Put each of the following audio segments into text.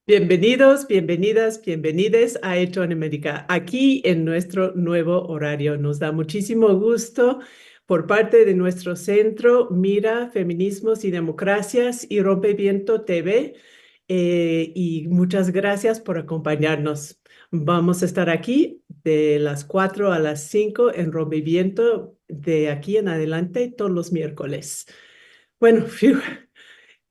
Bienvenidos, bienvenidas, bienvenides a Hecho en América, aquí en nuestro nuevo horario. Nos da muchísimo gusto por parte de nuestro centro Mira, Feminismos y Democracias y Rompeviento TV, y muchas gracias por acompañarnos. Vamos a estar aquí de las 4 a las 5 en Rompeviento de aquí en adelante todos los miércoles. Bueno,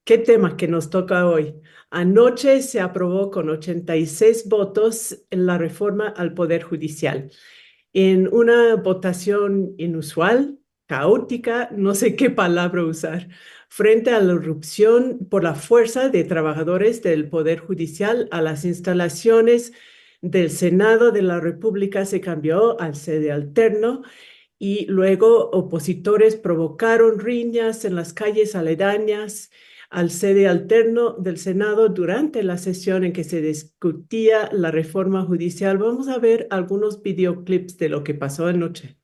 ¿qué tema que nos toca hoy? Anoche se aprobó con 86 votos la reforma al Poder Judicial. En una votación inusual, caótica, no sé qué palabra usar, frente a la irrupción por la fuerza de trabajadores del Poder Judicial a las instalaciones del Senado de la República se cambió al sede alterno y luego opositores provocaron riñas en las calles aledañas al sede alterno del Senado durante la sesión en que se discutía la reforma judicial. Vamos a ver algunos videoclips de lo que pasó anoche.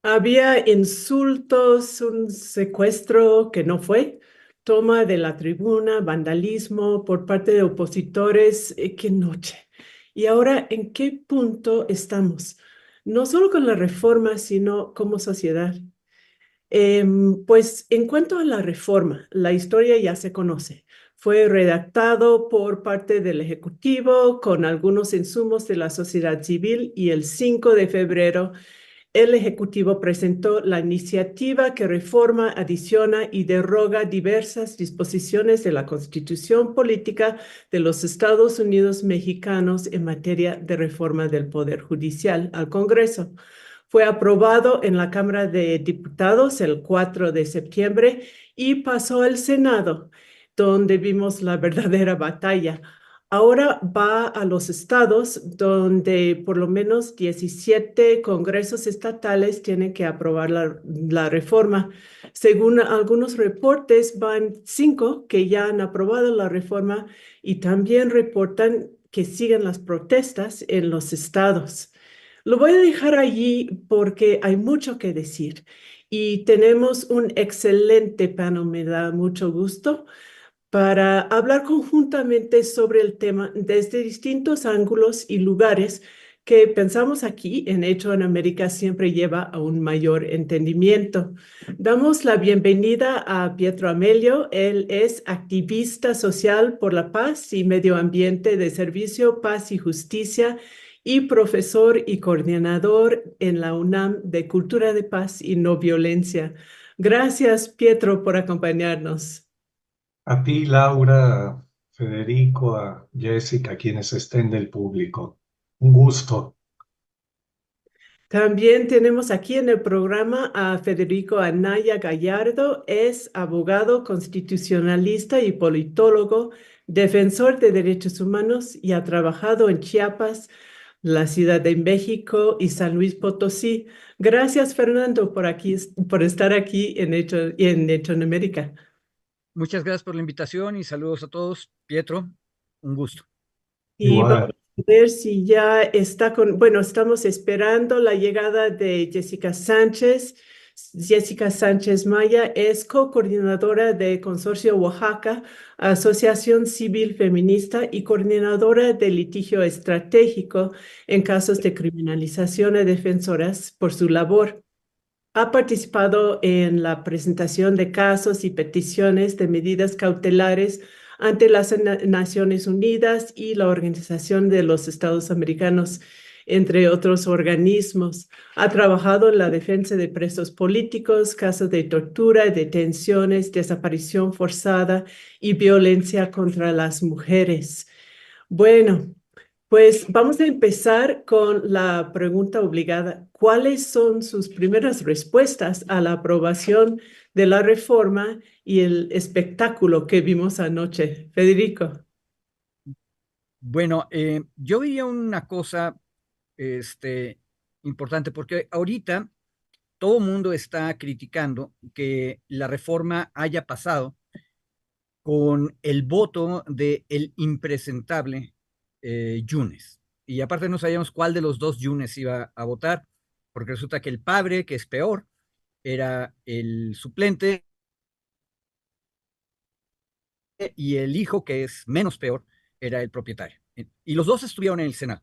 Había insultos, un secuestro que no fue, toma de la tribuna, vandalismo por parte de opositores. ¡Qué noche! Y ahora, ¿en qué punto estamos? No solo con la reforma, sino como sociedad. Pues en cuanto a la reforma, la historia ya se conoce. Fue redactado por parte del Ejecutivo con algunos insumos de la sociedad civil y el 5 de febrero el Ejecutivo presentó la iniciativa que reforma, adiciona y deroga diversas disposiciones de la Constitución Política de los Estados Unidos Mexicanos en materia de reforma del Poder Judicial al Congreso. Fue aprobado en la Cámara de Diputados el 4 de septiembre y pasó al Senado, donde vimos la verdadera batalla. Ahora va a los estados donde por lo menos 17 congresos estatales tienen que aprobar la reforma. Según algunos reportes, van 5 que ya han aprobado la reforma y también reportan que siguen las protestas en los estados. Lo voy a dejar allí porque hay mucho que decir y tenemos un excelente panel, me da mucho gusto para hablar conjuntamente sobre el tema desde distintos ángulos y lugares que pensamos aquí en Hecho en América siempre lleva a un mayor entendimiento. Damos la bienvenida a Pietro Amelio. Él es activista social por la paz y medio ambiente de Servicio Paz y Justicia y profesor y coordinador en la UNAM de Cultura de Paz y No Violencia. Gracias, Pietro, por acompañarnos. A ti, Laura, a Federico, a Jessica, quienes estén del público. Un gusto. También tenemos aquí en el programa a Federico Anaya Gallardo, es abogado constitucionalista y politólogo, defensor de derechos humanos y ha trabajado en Chiapas, la Ciudad de México y San Luis Potosí. Gracias, Fernando, por estar aquí en Hecho en América. Muchas gracias por la invitación y saludos a todos. Pietro, un gusto. Y vamos Igual. a ver si ya está bueno, estamos esperando la llegada de Jessica Sánchez. Jessica Sánchez Maya es co-coordinadora de Consorcio Oaxaca, Asociación Civil Feminista y coordinadora de litigio estratégico en casos de criminalización de defensoras por su labor. Ha participado en la presentación de casos y peticiones de medidas cautelares ante las Naciones Unidas y la Organización de los Estados Americanos, entre otros organismos. Ha trabajado en la defensa de presos políticos, casos de tortura, detenciones, desaparición forzada y violencia contra las mujeres. Bueno. Pues vamos a empezar con la pregunta obligada. ¿Cuáles son sus primeras respuestas a la aprobación de la reforma y el espectáculo que vimos anoche? Federico. Bueno, yo diría una cosa importante, porque ahorita todo el mundo está criticando que la reforma haya pasado con el voto de el impresentable Yunes. Y aparte no sabíamos cuál de los dos Yunes iba a votar, porque resulta que el padre, que es peor, era el suplente, y el hijo, que es menos peor, era el propietario. Y los dos estuvieron en el Senado.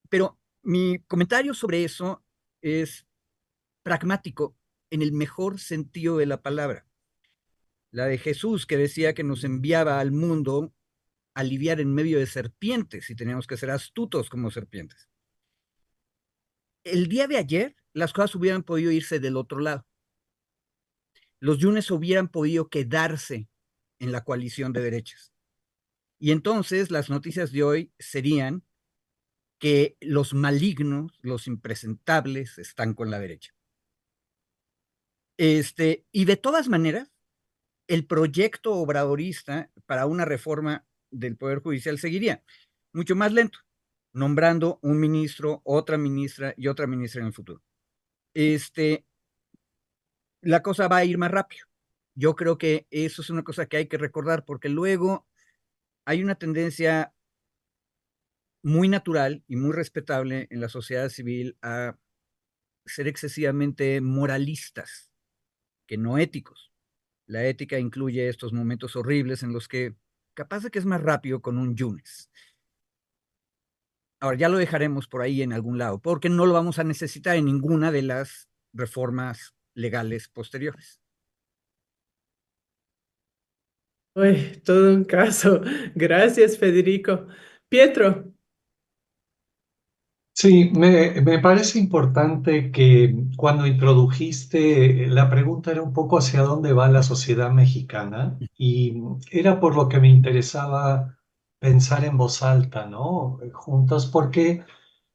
Pero mi comentario sobre eso es pragmático en el mejor sentido de la palabra. La de Jesús, que decía que nos enviaba al mundo a lidiar en medio de serpientes y teníamos que ser astutos como serpientes. El día de ayer, las cosas hubieran podido irse del otro lado. Los yunes hubieran podido quedarse en la coalición de derechas. Y entonces las noticias de hoy serían que los malignos, los impresentables, están con la derecha. Y de todas maneras, el proyecto obradorista para una reforma del Poder Judicial seguiría mucho más lento, nombrando un ministro, otra ministra y otra ministra en el futuro. La cosa va a ir más rápido. Yo creo que eso es una cosa que hay que recordar, porque luego hay una tendencia muy natural y muy respetable en la sociedad civil a ser excesivamente moralistas, que no éticos. La ética incluye estos momentos horribles en los que capaz de que es más rápido con un Yunes. Ahora ya lo dejaremos por ahí en algún lado, porque no lo vamos a necesitar en ninguna de las reformas legales posteriores. Uy, todo un caso. Gracias, Federico. Pietro. Sí, me parece importante que cuando introdujiste, la pregunta era un poco hacia dónde va la sociedad mexicana y era por lo que me interesaba pensar en voz alta, ¿no? Juntos, porque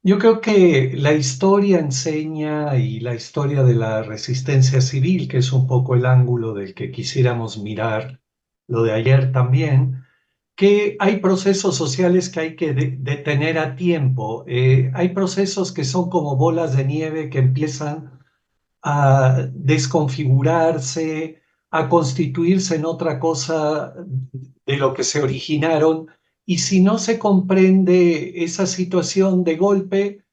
yo creo que la historia enseña y la historia de la resistencia civil, que es un poco el ángulo del que quisiéramos mirar lo de ayer también, que hay procesos sociales que hay que detener a tiempo. Hay procesos que son como bolas de nieve que empiezan a desconfigurarse, a constituirse en otra cosa de lo que se originaron. Y si no se comprende esa situación de golpe,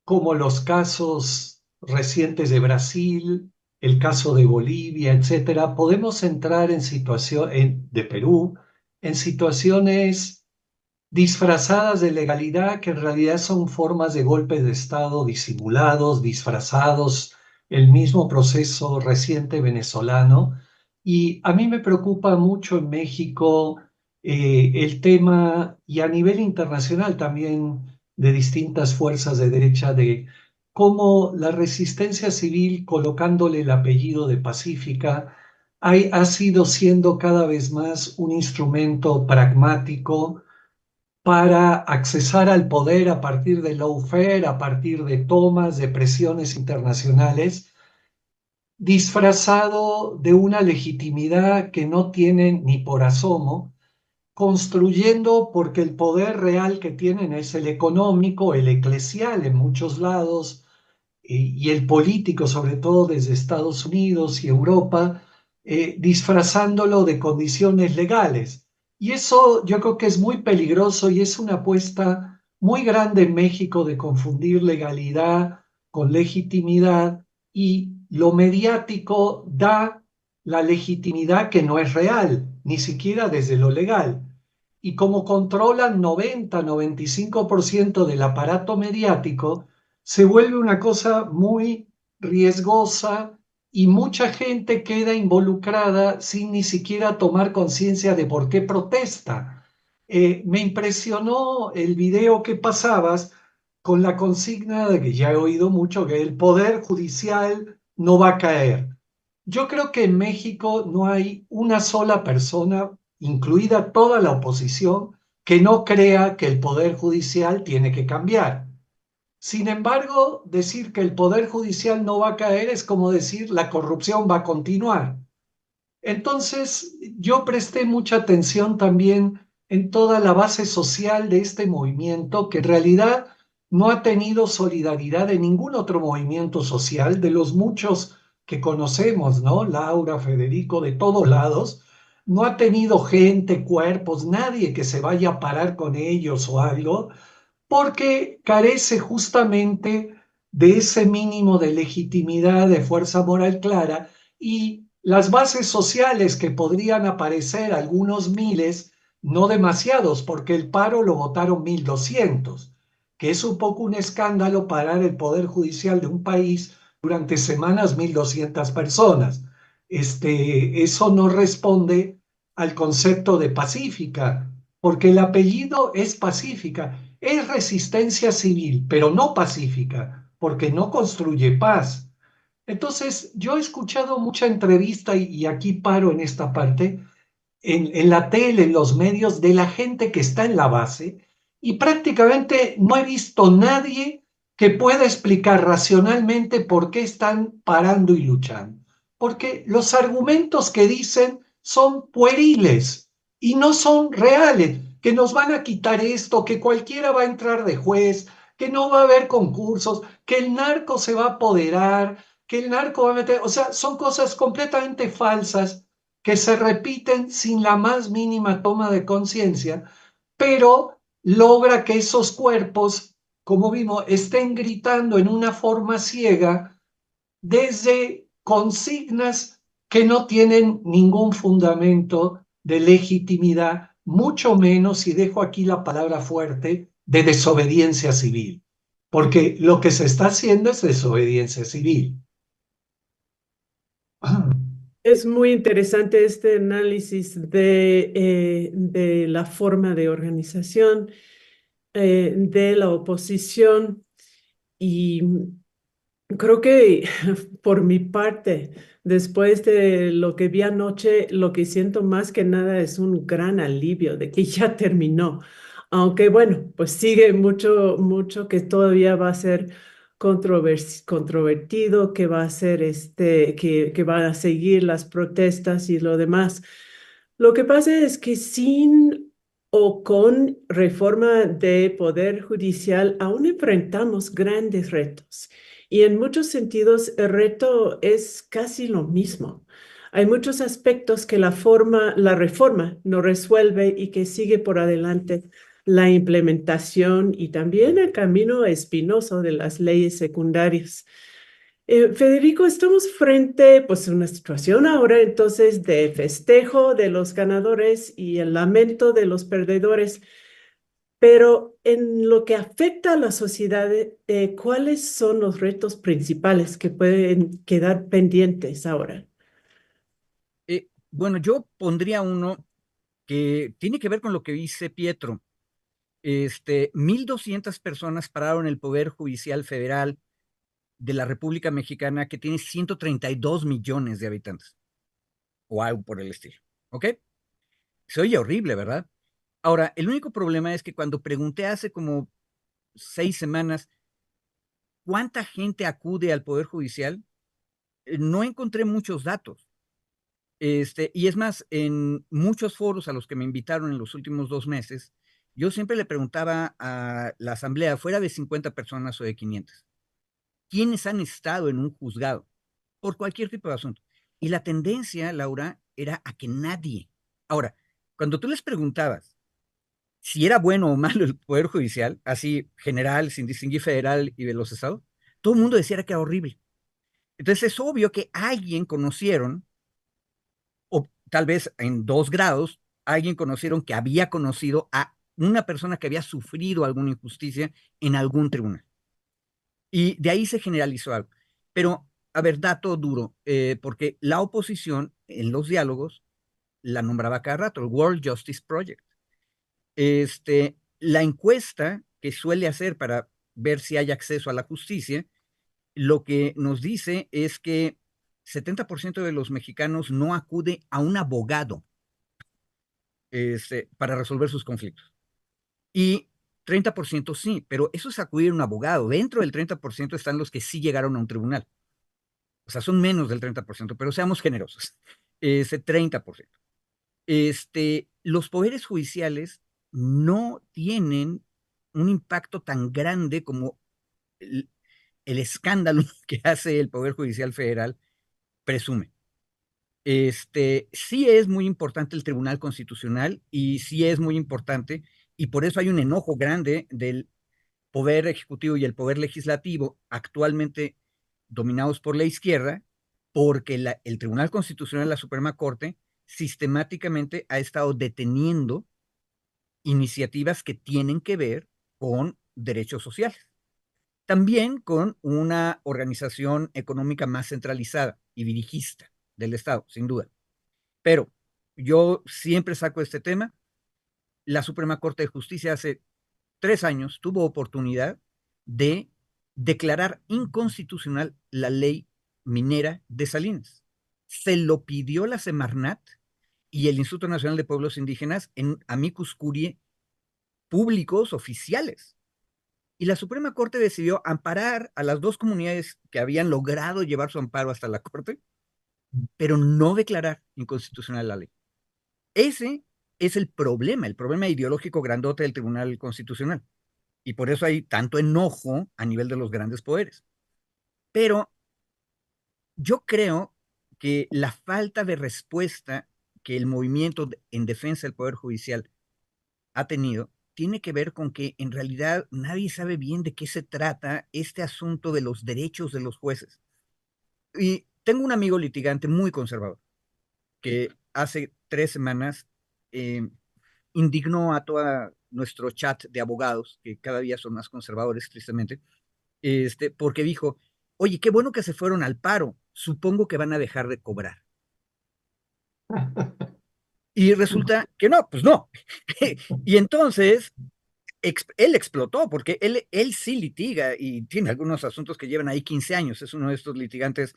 como los casos recientes de Brasil, el caso de Bolivia, etcétera, podemos entrar en situaciones de Perú, en situaciones disfrazadas de legalidad que en realidad son formas de golpes de Estado disimulados, disfrazados, el mismo proceso reciente venezolano. Y a mí me preocupa mucho en México el tema y a nivel internacional también de distintas fuerzas de derecha de cómo la resistencia civil, colocándole el apellido de pacífica, ha sido siendo cada vez más un instrumento pragmático para accesar al poder a partir de lawfare, a partir de tomas, de presiones internacionales, disfrazado de una legitimidad que no tienen ni por asomo, construyendo porque el poder real que tienen es el económico, el eclesial en muchos lados, y el político, sobre todo desde Estados Unidos y Europa, disfrazándolo de condiciones legales. Y eso yo creo que es muy peligroso y es una apuesta muy grande en México de confundir legalidad con legitimidad, y lo mediático da la legitimidad que no es real, ni siquiera desde lo legal. Y como controlan 90-95% del aparato mediático, se vuelve una cosa muy riesgosa y mucha gente queda involucrada sin ni siquiera tomar conciencia de por qué protesta. Me impresionó el video que pasabas con la consigna de que ya he oído mucho, que el poder judicial no va a caer. Yo creo que en México no hay una sola persona, incluida toda la oposición, que no crea que el poder judicial tiene que cambiar. Sin embargo, decir que el poder judicial no va a caer es como decir la corrupción va a continuar. Entonces, yo presté mucha atención también en toda la base social de este movimiento, que en realidad no ha tenido solidaridad de ningún otro movimiento social, de los muchos que conocemos, ¿no? Laura, Federico, de todos lados. No ha tenido gente, cuerpos, nadie que se vaya a parar con ellos o algo, porque carece justamente de ese mínimo de legitimidad, de fuerza moral clara, y las bases sociales que podrían aparecer, algunos miles, no demasiados, porque el paro lo votaron 1.200, que es un poco un escándalo parar el poder judicial de un país durante semanas 1.200 personas. Eso no responde al concepto de pacífica, porque el apellido es pacífica. Es resistencia civil, pero no pacífica, porque no construye paz. Entonces, yo he escuchado mucha entrevista, y aquí paro en esta parte, en la tele, en los medios, de la gente que está en la base, y prácticamente no he visto nadie que pueda explicar racionalmente por qué están parando y luchando. Porque los argumentos que dicen son pueriles y no son reales, que nos van a quitar esto, que cualquiera va a entrar de juez, que no va a haber concursos, que el narco se va a apoderar, que el narco va a meter, o sea, son cosas completamente falsas que se repiten sin la más mínima toma de conciencia, pero logra que esos cuerpos, como vimos, estén gritando en una forma ciega desde consignas que no tienen ningún fundamento de legitimidad, mucho menos, y dejo aquí la palabra fuerte, de desobediencia civil, porque lo que se está haciendo es desobediencia civil. Es muy interesante este análisis de la forma de organización de la oposición, y creo que por mi parte, después de lo que vi anoche, lo que siento más que nada es un gran alivio de que ya terminó. Aunque bueno, pues sigue mucho, mucho que todavía va a ser controvertido, que va a ser que van a seguir las protestas y lo demás. Lo que pasa es que sin o con reforma de poder judicial aún enfrentamos grandes retos. Y en muchos sentidos, el reto es casi lo mismo. Hay muchos aspectos que la reforma no resuelve y que sigue por adelante la implementación y también el camino espinoso de las leyes secundarias. Federico, estamos frente pues a una situación ahora entonces de festejo de los ganadores y el lamento de los perdedores. Pero en lo que afecta a la sociedad, ¿cuáles son los retos principales que pueden quedar pendientes ahora? Bueno, yo pondría uno que tiene que ver con lo que dice Pietro. 1.200 personas pararon el Poder Judicial Federal de la República Mexicana, que tiene 132 millones de habitantes, o algo por el estilo. ¿Ok? Se oye horrible, ¿verdad? Ahora, el único problema es que cuando pregunté hace como 6 semanas cuánta gente acude al Poder Judicial, no encontré muchos datos. Y es más, en muchos foros a los que me invitaron en los últimos 2 meses, yo siempre le preguntaba a la asamblea, fuera de 50 personas o de 500, ¿quiénes han estado en un juzgado por cualquier tipo de asunto? Y la tendencia, Laura, era a que nadie. Ahora, cuando tú les preguntabas si era bueno o malo el Poder Judicial, así general, sin distinguir federal y de los estados, todo el mundo decía que era horrible. Entonces es obvio que alguien conocieron, o tal vez en 2 grados, alguien conocieron que había conocido a una persona que había sufrido alguna injusticia en algún tribunal. Y de ahí se generalizó algo. Pero, a ver, dato duro, porque la oposición en los diálogos la nombraba cada rato, el World Justice Project. La encuesta que suele hacer para ver si hay acceso a la justicia, lo que nos dice es que 70% de los mexicanos no acude a un abogado para resolver sus conflictos. Y 30% sí, pero eso es acudir a un abogado. Dentro del 30% están los que sí llegaron a un tribunal. O sea, son menos del 30%, pero seamos generosos. Ese 30%. Los poderes judiciales no tienen un impacto tan grande como el escándalo que hace el Poder Judicial Federal presume. Sí es muy importante el Tribunal Constitucional y sí es muy importante, y por eso hay un enojo grande del Poder Ejecutivo y el Poder Legislativo, actualmente dominados por la izquierda, porque el Tribunal Constitucional, la Suprema Corte, sistemáticamente ha estado deteniendo iniciativas que tienen que ver con derechos sociales. También con una organización económica más centralizada y dirigista del Estado, sin duda. Pero yo siempre saco este tema. La Suprema Corte de Justicia hace 3 años tuvo oportunidad de declarar inconstitucional la ley minera de Salinas. Se lo pidió la Semarnat y el Instituto Nacional de Pueblos Indígenas en amicus curiae públicos oficiales. Y la Suprema Corte decidió amparar a las 2 comunidades que habían logrado llevar su amparo hasta la Corte, pero no declarar inconstitucional la ley. Ese es el problema ideológico grandote del Tribunal Constitucional. Y por eso hay tanto enojo a nivel de los grandes poderes. Pero yo creo que la falta de respuesta que el movimiento en defensa del Poder Judicial ha tenido tiene que ver con que en realidad nadie sabe bien de qué se trata este asunto de los derechos de los jueces. Y tengo un amigo litigante muy conservador que hace 3 semanas indignó a todo nuestro chat de abogados, que cada día son más conservadores, tristemente, porque dijo, oye, qué bueno que se fueron al paro, supongo que van a dejar de cobrar. Y resulta que no, pues no. Y entonces él explotó, porque él sí litiga y tiene algunos asuntos que llevan ahí 15 años, es uno de estos litigantes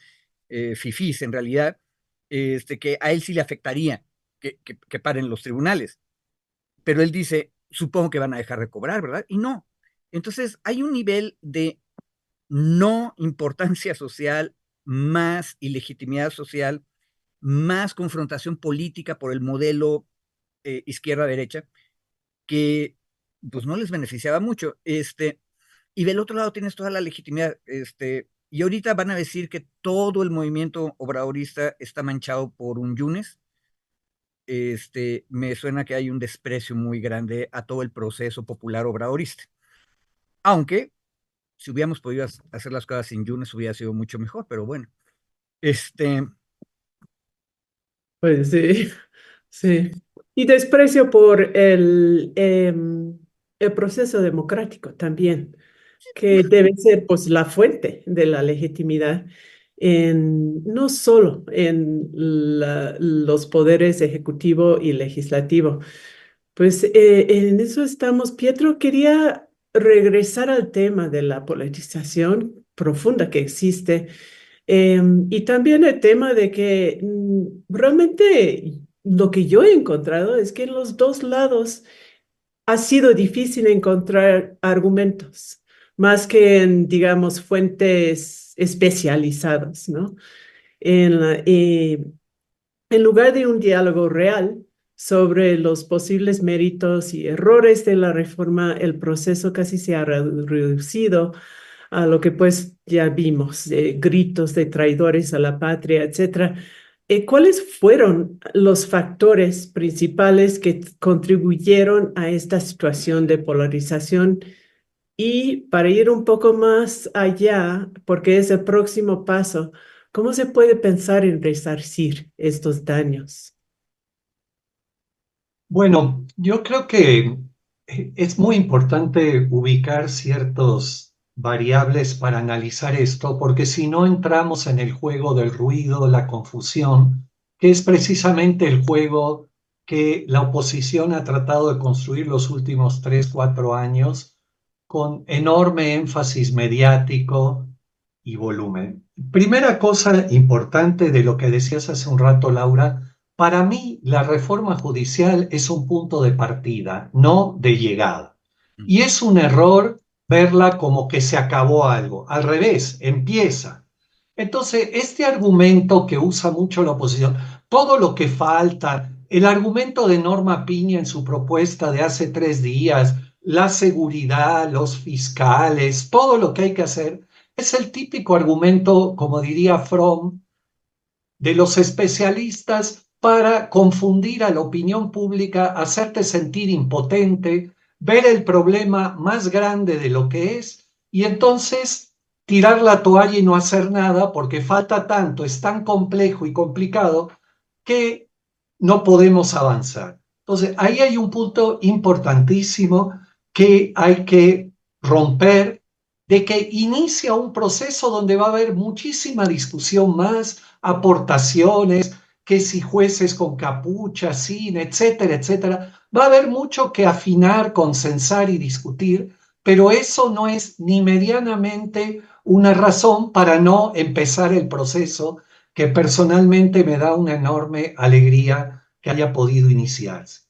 fifís en realidad, que a él sí le afectaría que paren los tribunales. Pero él dice, supongo que van a dejar de cobrar, ¿verdad? Y no. Entonces hay un nivel de no importancia social, más ilegitimidad social, más confrontación política por el modelo izquierda-derecha, que pues no les beneficiaba mucho. Y del otro lado tienes toda la legitimidad. Y ahorita van a decir que todo el movimiento obradorista está manchado por un Yunes. Me suena que hay un desprecio muy grande a todo el proceso popular obradorista. Aunque si hubiéramos podido hacer las cosas sin Yunes hubiera sido mucho mejor, pero bueno. Este, Pues sí, sí. Y desprecio por el proceso democrático también, que debe ser pues la fuente de la legitimidad no solo en los poderes ejecutivo y legislativo. Pues en eso estamos. Pietro, quería regresar al tema de la politización profunda que existe y también el tema de que realmente lo que yo he encontrado es que en los dos lados ha sido difícil encontrar argumentos, más que en, digamos, fuentes especializadas, ¿no? En en lugar de un diálogo real sobre los posibles méritos y errores de la reforma, el proceso casi se ha reducido a lo que pues ya vimos, gritos de traidores a la patria, etcétera. ¿Cuáles fueron los factores principales que contribuyeron a esta situación de polarización? Y para ir un poco más allá, porque es el próximo paso, ¿cómo se puede pensar en resarcir estos daños? Bueno, yo creo que es muy importante ubicar ciertas variables para analizar esto, porque si no entramos en el juego del ruido, la confusión, que es precisamente el juego que la oposición ha tratado de construir los últimos 3, 4 años con enorme énfasis mediático y volumen. Primera cosa importante de lo que decías hace un rato, Laura, para mí la reforma judicial es un punto de partida, no de llegada. Y es un error verla como que se acabó algo. Al revés, empieza. Entonces, este argumento que usa mucho la oposición, todo lo que falta, el argumento de Norma Piña en su propuesta de hace 3 días, la seguridad, los fiscales, todo lo que hay que hacer, es el típico argumento, como diría Fromm, de los especialistas para confundir a la opinión pública, hacerte sentir impotente, ver el problema más grande de lo que es y entonces tirar la toalla y no hacer nada porque falta tanto, es tan complejo y complicado que no podemos avanzar. Entonces, ahí hay un punto importantísimo que hay que romper, de que inicia un proceso donde va a haber muchísima discusión más, aportaciones, que si jueces con capucha, cine, etcétera, etcétera. Va a haber mucho que afinar, consensar y discutir, pero eso no es ni medianamente una razón para no empezar el proceso que personalmente me da una enorme alegría que haya podido iniciarse.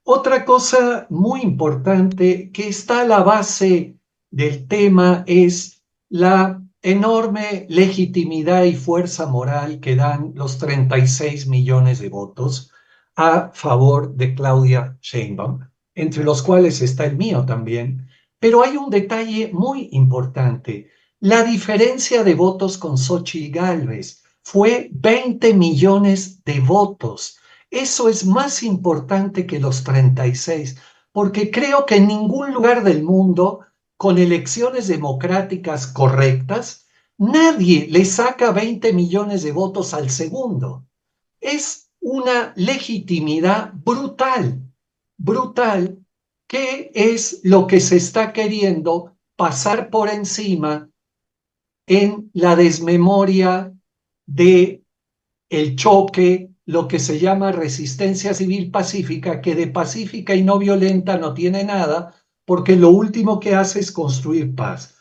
Otra cosa muy importante que está a la base del tema es la enorme legitimidad y fuerza moral que dan los 36 millones de votos a favor de Claudia Sheinbaum, entre los cuales está el mío también. Pero hay un detalle muy importante. La diferencia de votos con Xochitl Gálvez fue 20 millones de votos. Eso es más importante que los 36, porque creo que en ningún lugar del mundo, con elecciones democráticas correctas, nadie le saca 20 millones de votos al segundo. Es una legitimidad brutal, brutal, que es lo que se está queriendo pasar por encima en la desmemoria de el choque, lo que se llama resistencia civil pacífica, que de pacífica y no violenta no tiene nada, porque lo último que hace es construir paz.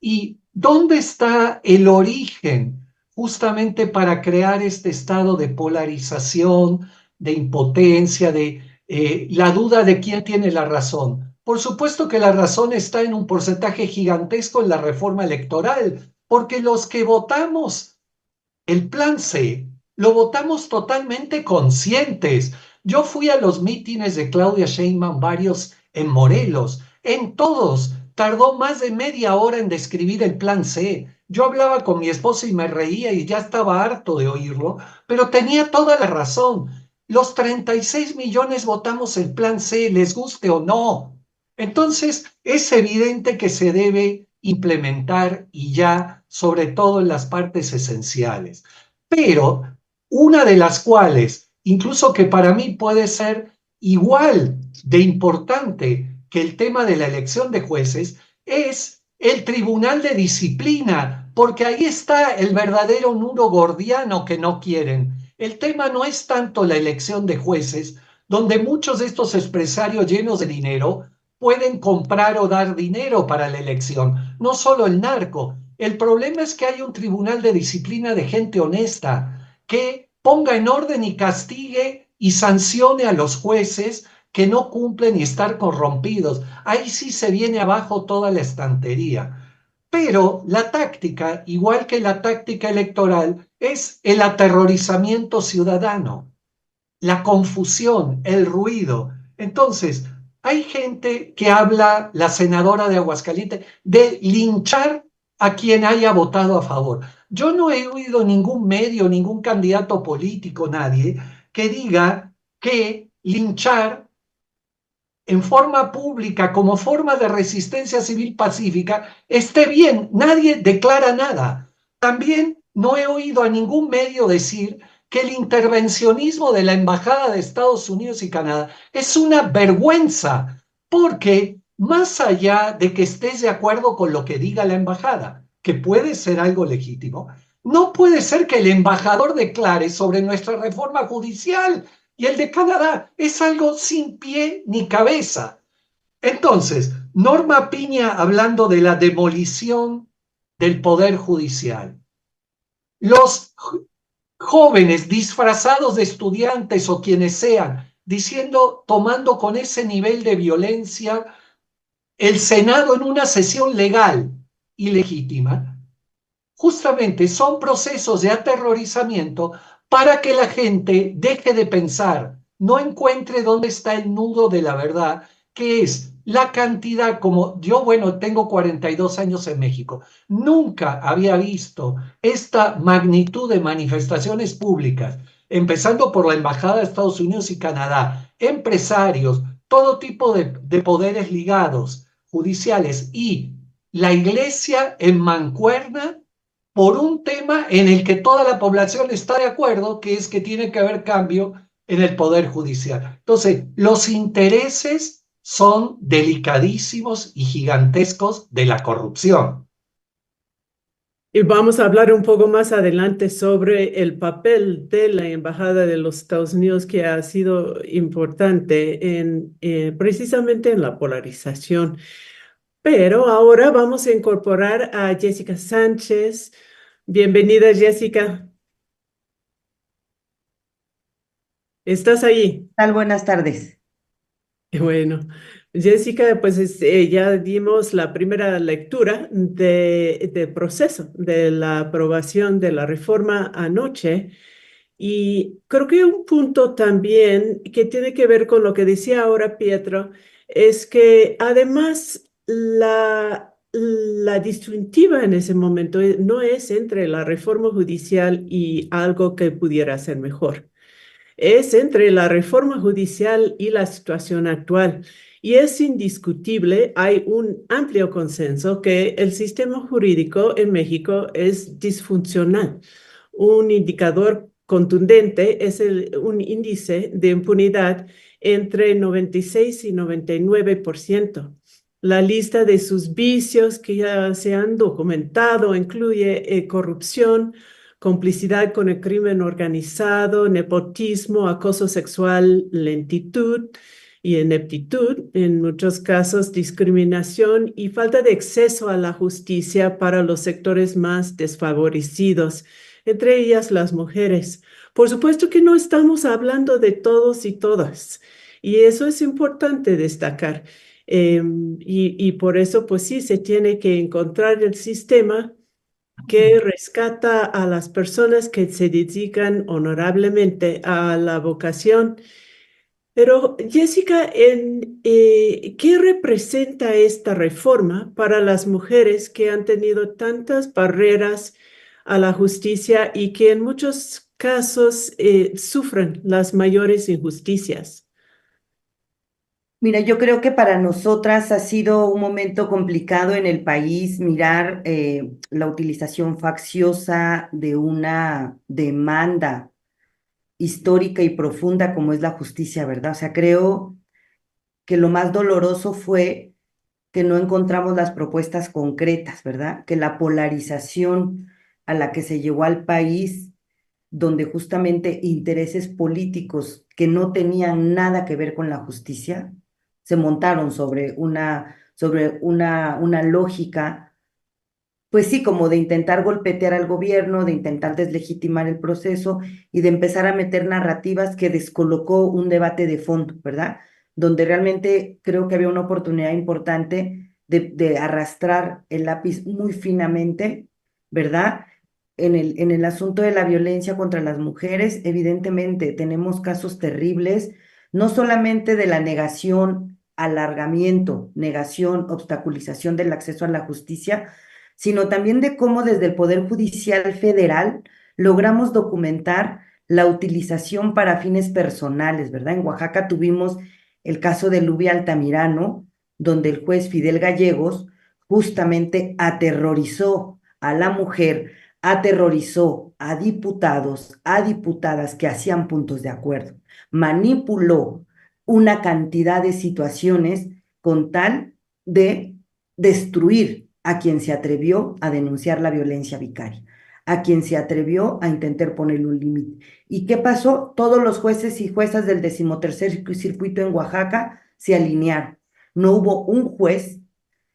¿Y dónde está el origen justamente para crear este estado de polarización, de impotencia, de la duda de quién tiene la razón? Por supuesto que la razón está en un porcentaje gigantesco en la reforma electoral, porque los que votamos el plan C lo votamos totalmente conscientes. Yo fui a los mítines de Claudia Sheinbaum, varios en Morelos. En todos tardó más de media hora en describir el plan C. Yo hablaba con mi esposa y me reía y ya estaba harto de oírlo, pero tenía toda la razón. Los 36 millones votamos el plan C, les guste o no. Entonces, es evidente que se debe implementar y ya, sobre todo en las partes esenciales. Pero una de las cuales, incluso que para mí puede ser igual de importante que el tema de la elección de jueces, es el Tribunal de Disciplina, porque ahí está el verdadero nudo gordiano que no quieren. El tema no es tanto la elección de jueces, donde muchos de estos empresarios llenos de dinero pueden comprar o dar dinero para la elección, no solo el narco. El problema es que hay un tribunal de disciplina de gente honesta que ponga en orden y castigue y sancione a los jueces que no cumplen y estar corrompidos. Ahí sí se viene abajo toda la estantería. Pero la táctica, igual que la táctica electoral, es el aterrorizamiento ciudadano, la confusión, el ruido. Entonces, hay gente que habla, la senadora de Aguascalientes, de linchar a quien haya votado a favor. Yo no he oído ningún medio, ningún candidato político, nadie, que diga que linchar en forma pública como forma de resistencia civil pacífica esté bien. Nadie declara nada. También no he oído a ningún medio decir que el intervencionismo de la Embajada de Estados Unidos y Canadá es una vergüenza, porque más allá de que estés de acuerdo con lo que diga la embajada, que puede ser algo legítimo, no puede ser que el embajador declare sobre nuestra reforma judicial y el de Canadá es algo sin pie ni cabeza. Entonces, Norma Piña hablando de la demolición del poder judicial. Los jóvenes disfrazados de estudiantes o quienes sean, diciendo, tomando con ese nivel de violencia el Senado en una sesión legal y legítima, justamente son procesos de aterrorizamiento para que la gente deje de pensar, no encuentre dónde está el nudo de la verdad, que es la cantidad, como yo, bueno, tengo 42 años en México, nunca había visto esta magnitud de manifestaciones públicas, empezando por la Embajada de Estados Unidos y Canadá, empresarios, todo tipo de poderes ligados, judiciales, y la iglesia en mancuerna por un tema en el que toda la población está de acuerdo, que es que tiene que haber cambio en el Poder Judicial. Entonces, los intereses son delicadísimos y gigantescos de la corrupción. Y vamos a hablar un poco más adelante sobre el papel de la Embajada de los Estados Unidos, que ha sido importante precisamente en la polarización. Pero ahora vamos a incorporar a Jessica Sánchez. Bienvenida, Jessica. ¿Estás ahí? Tal? Buenas tardes. Bueno, Jessica, pues ya dimos la primera lectura del proceso de la aprobación de la reforma anoche. Y creo que un punto también que tiene que ver con lo que decía ahora Pietro es que además la disyuntiva en ese momento no es entre la reforma judicial y algo que pudiera ser mejor. Es entre la reforma judicial y la situación actual. Y es indiscutible, hay un amplio consenso que el sistema jurídico en México es disfuncional. Un indicador contundente es un índice de impunidad entre 96 y 99%. La lista de sus vicios que ya se han documentado incluye corrupción, complicidad con el crimen organizado, nepotismo, acoso sexual, lentitud y ineptitud, en muchos casos discriminación y falta de acceso a la justicia para los sectores más desfavorecidos, entre ellas las mujeres. Por supuesto que no estamos hablando de todos y todas, y eso es importante destacar. Y por eso, pues sí, se tiene que encontrar el sistema que rescata a las personas que se dedican honorablemente a la vocación. Pero, Jessica, ¿qué representa esta reforma para las mujeres que han tenido tantas barreras a la justicia y que en muchos casos sufren las mayores injusticias? Mira, yo creo que para nosotras ha sido un momento complicado en el país mirar la utilización facciosa de una demanda histórica y profunda como es la justicia, ¿verdad? O sea, creo que lo más doloroso fue que no encontramos las propuestas concretas, ¿verdad? Que la polarización a la que se llevó al país, donde justamente intereses políticos que no tenían nada que ver con la justicia, se montaron sobre una lógica, pues sí, como de intentar golpetear al gobierno, de intentar deslegitimar el proceso y de empezar a meter narrativas que descolocó un debate de fondo, ¿verdad? donde realmente creo que había una oportunidad importante de arrastrar el lápiz muy finamente, ¿verdad? En el asunto de la violencia contra las mujeres, evidentemente tenemos casos terribles, no solamente de la negación, alargamiento, negación, obstaculización del acceso a la justicia, sino también de cómo desde el Poder Judicial Federal logramos documentar la utilización para fines personales, ¿verdad? En Oaxaca tuvimos el caso de Lubia Altamirano, donde el juez Fidel Gallegos justamente aterrorizó a la mujer, aterrorizó a diputados, a diputadas que hacían puntos de acuerdo, manipuló una cantidad de situaciones con tal de destruir a quien se atrevió a denunciar la violencia vicaria, a quien se atrevió a intentar ponerle un límite. ¿Y qué pasó? Todos los jueces y juezas del 13º circuito en Oaxaca se alinearon. No hubo un juez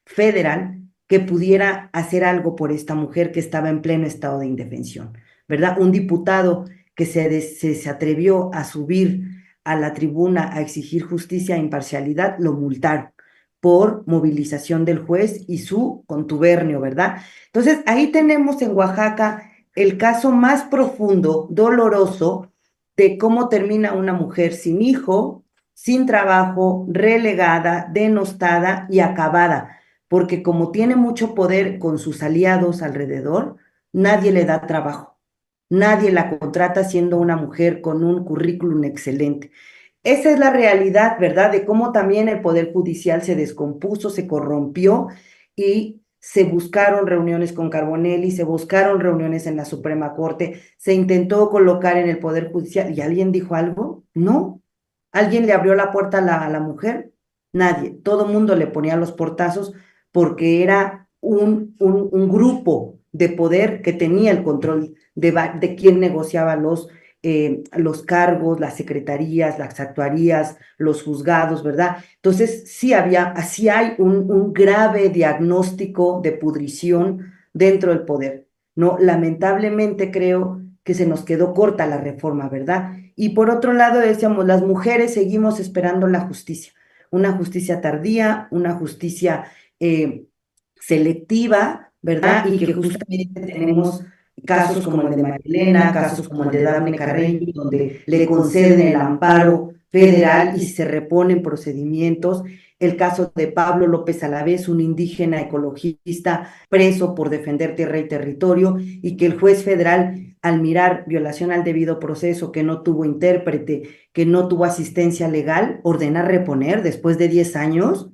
federal que pudiera hacer algo por esta mujer que estaba en pleno estado de indefensión, ¿verdad? Un diputado que se atrevió a subir a la tribuna a exigir justicia e imparcialidad, lo multaron por movilización del juez y su contubernio, ¿verdad? Entonces, ahí tenemos en Oaxaca el caso más profundo, doloroso, de cómo termina una mujer sin hijo, sin trabajo, relegada, denostada y acabada, porque como tiene mucho poder con sus aliados alrededor, nadie le da trabajo, nadie la contrata siendo una mujer con un currículum excelente. Esa es la realidad, ¿verdad? De cómo también el Poder Judicial se descompuso, se corrompió y se buscaron reuniones con Carbonelli, se buscaron reuniones en la Suprema Corte, se intentó colocar en el Poder Judicial y ¿alguien dijo algo? No. ¿Alguien le abrió la puerta a la mujer? Nadie. Todo mundo le ponía los portazos porque era un grupo de poder que tenía el control de quién negociaba los cargos, las secretarías, las actuarías, los juzgados, ¿verdad? Entonces, sí hay un grave diagnóstico de pudrición dentro del poder, ¿no? Lamentablemente creo que se nos quedó corta la reforma, ¿verdad? Y por otro lado, decíamos, las mujeres seguimos esperando la justicia, una justicia tardía, una justicia selectiva, ¿verdad? Y que justamente tenemos casos como el de Marilena, casos como el de Dafne Carreño, donde le conceden el amparo federal y se reponen procedimientos. El caso de Pablo López Alavés, un indígena ecologista preso por defender tierra y territorio, y que el juez federal, al mirar violación al debido proceso, que no tuvo intérprete, que no tuvo asistencia legal, ordena reponer después de 10 años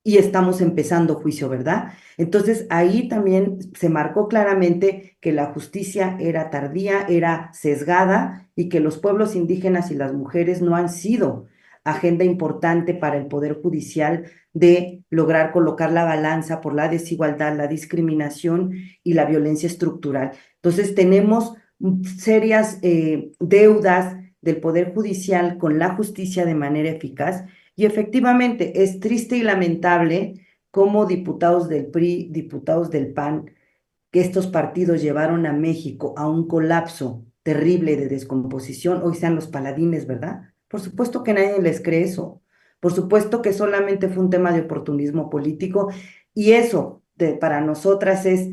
y estamos empezando juicio, ¿verdad? Entonces ahí también se marcó claramente que la justicia era tardía, era sesgada y que los pueblos indígenas y las mujeres no han sido agenda importante para el Poder Judicial de lograr colocar la balanza por la desigualdad, la discriminación y la violencia estructural. Entonces tenemos serias deudas del Poder Judicial con la justicia de manera eficaz. Y efectivamente, es triste y lamentable cómo diputados del PRI, diputados del PAN, que estos partidos llevaron a México a un colapso terrible de descomposición, hoy sean los paladines, ¿verdad? Por supuesto que nadie les cree eso. Por supuesto que solamente fue un tema de oportunismo político y eso para nosotras es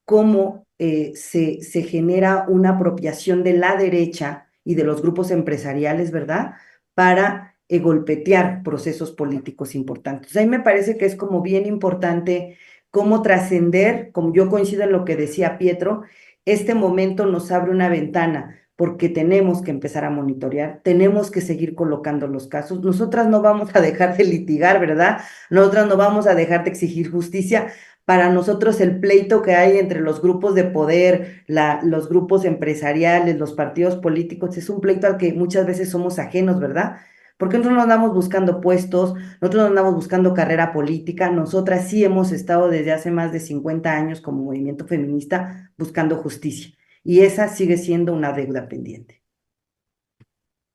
cómo se genera una apropiación de la derecha y de los grupos empresariales, ¿verdad? Para golpetear procesos políticos importantes. A mí me parece que es como bien importante cómo trascender, como yo coincido en lo que decía Pietro, este momento nos abre una ventana porque tenemos que empezar a monitorear, tenemos que seguir colocando los casos. Nosotras no vamos a dejar de litigar, ¿verdad? Nosotras no vamos a dejar de exigir justicia. Para nosotros el pleito que hay entre los grupos de poder, los grupos empresariales, los partidos políticos, es un pleito al que muchas veces somos ajenos, ¿verdad? Porque nosotros no andamos buscando puestos, nosotros no andamos buscando carrera política, nosotras sí hemos estado desde hace más de 50 años como movimiento feminista buscando justicia. Y esa sigue siendo una deuda pendiente.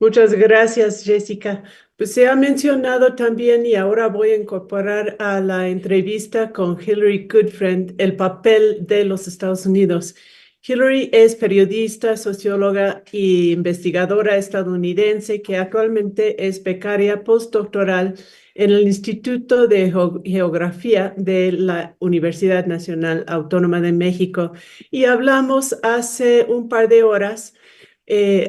Muchas gracias, Jessica. Pues se ha mencionado también, y ahora voy a incorporar a la entrevista con Hillary Goodfriend, el papel de los Estados Unidos. Hillary es periodista, socióloga e investigadora estadounidense que actualmente es becaria postdoctoral en el Instituto de Geografía de la Universidad Nacional Autónoma de México. Y hablamos hace un par de horas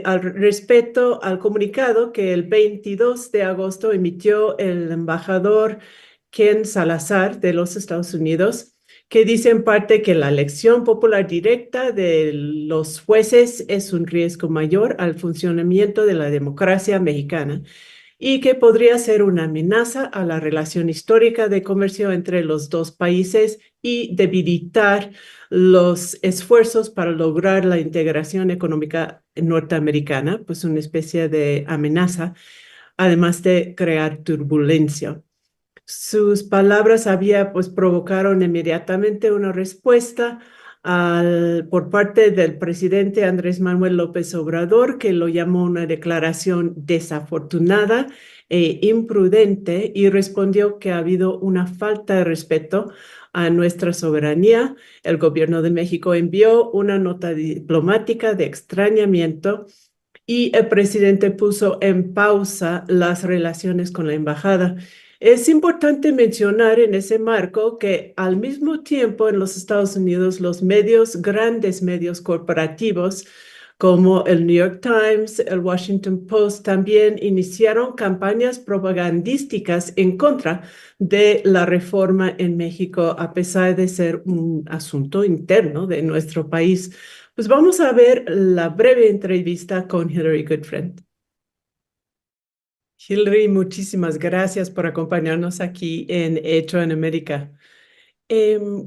al respecto al comunicado que el 22 de agosto emitió el embajador Ken Salazar de los Estados Unidos, que dice en parte que la elección popular directa de los jueces es un riesgo mayor al funcionamiento de la democracia mexicana y que podría ser una amenaza a la relación histórica de comercio entre los dos países y debilitar los esfuerzos para lograr la integración económica norteamericana, pues una especie de amenaza, además de crear turbulencia. Sus palabras pues provocaron inmediatamente una respuesta por parte del presidente Andrés Manuel López Obrador, que lo llamó una declaración desafortunada e imprudente y respondió que ha habido una falta de respeto a nuestra soberanía. El gobierno de México envió una nota diplomática de extrañamiento y el presidente puso en pausa las relaciones con la embajada. Es importante mencionar en ese marco que al mismo tiempo en los Estados Unidos los grandes medios corporativos como el New York Times, el Washington Post, también iniciaron campañas propagandísticas en contra de la reforma en México, a pesar de ser un asunto interno de nuestro país. Pues vamos a ver la breve entrevista con Hillary Goodfriend. Hillary, muchísimas gracias por acompañarnos aquí en Hecho en América.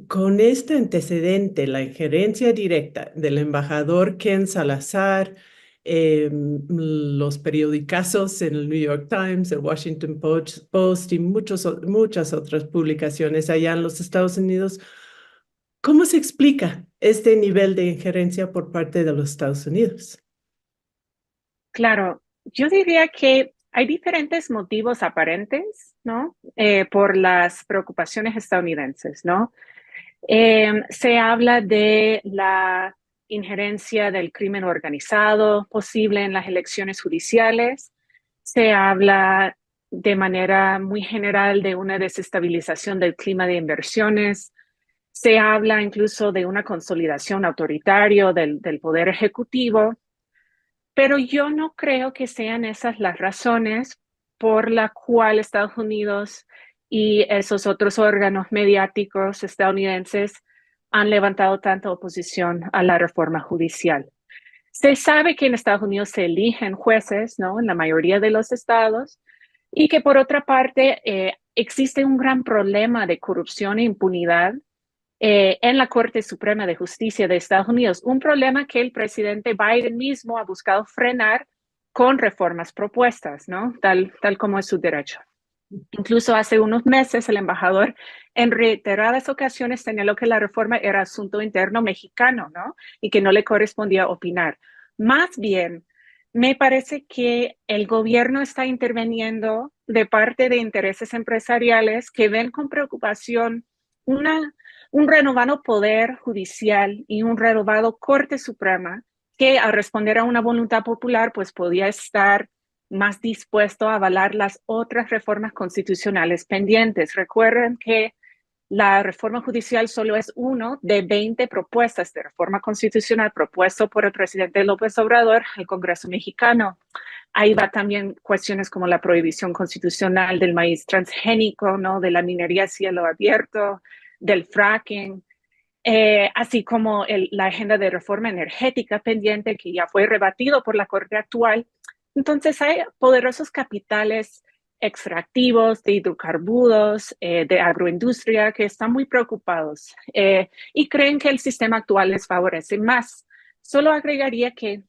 Con este antecedente, la injerencia directa del embajador Ken Salazar, los periodicazos en el New York Times, el Washington Post y muchas otras publicaciones allá en los Estados Unidos, ¿cómo se explica este nivel de injerencia por parte de los Estados Unidos? Claro, yo diría que hay diferentes motivos aparentes, ¿no? Por las preocupaciones estadounidenses, ¿no? Se habla de la injerencia del crimen organizado posible en las elecciones judiciales. Se habla de manera muy general de una desestabilización del clima de inversiones. Se habla incluso de una consolidación autoritaria del poder ejecutivo. Pero yo no creo que sean esas las razones por las cuales Estados Unidos y esos otros órganos mediáticos estadounidenses han levantado tanta oposición a la reforma judicial. Se sabe que en Estados Unidos se eligen jueces, ¿no? En la mayoría de los estados, y que por otra parte existe un gran problema de corrupción e impunidad en la Corte Suprema de Justicia de Estados Unidos, un problema que el presidente Biden mismo ha buscado frenar con reformas propuestas, ¿no? Tal como es su derecho. Incluso hace unos meses el embajador en reiteradas ocasiones señaló que la reforma era asunto interno mexicano, ¿no? Y que no le correspondía opinar. Más bien, me parece que el gobierno está interviniendo de parte de intereses empresariales que ven con preocupación un renovado poder judicial y un renovado Corte Suprema que al responder a una voluntad popular pues podía estar más dispuesto a avalar las otras reformas constitucionales pendientes. Recuerden que la reforma judicial solo es uno de 20 propuestas de reforma constitucional propuesto por el presidente López Obrador al Congreso mexicano. Ahí va también cuestiones como la prohibición constitucional del maíz transgénico, ¿no? De la minería a cielo abierto, del fracking, así como la agenda de reforma energética pendiente que ya fue rebatido por la Corte actual. Entonces hay poderosos capitales extractivos de hidrocarburos, de agroindustria, que están muy preocupados y creen que el sistema actual les favorece más. Solo agregaría que,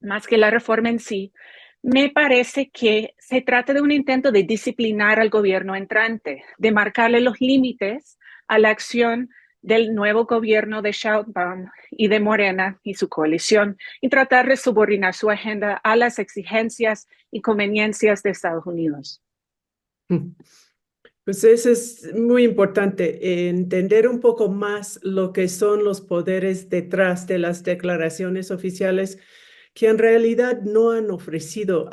más que la reforma en sí, me parece que se trata de un intento de disciplinar al gobierno entrante, de marcarle los límites a la acción del nuevo gobierno de Sheinbaum y de Morena y su coalición y tratar de subordinar su agenda a las exigencias y conveniencias de Estados Unidos. Pues eso es muy importante, entender un poco más lo que son los poderes detrás de las declaraciones oficiales que en realidad no han ofrecido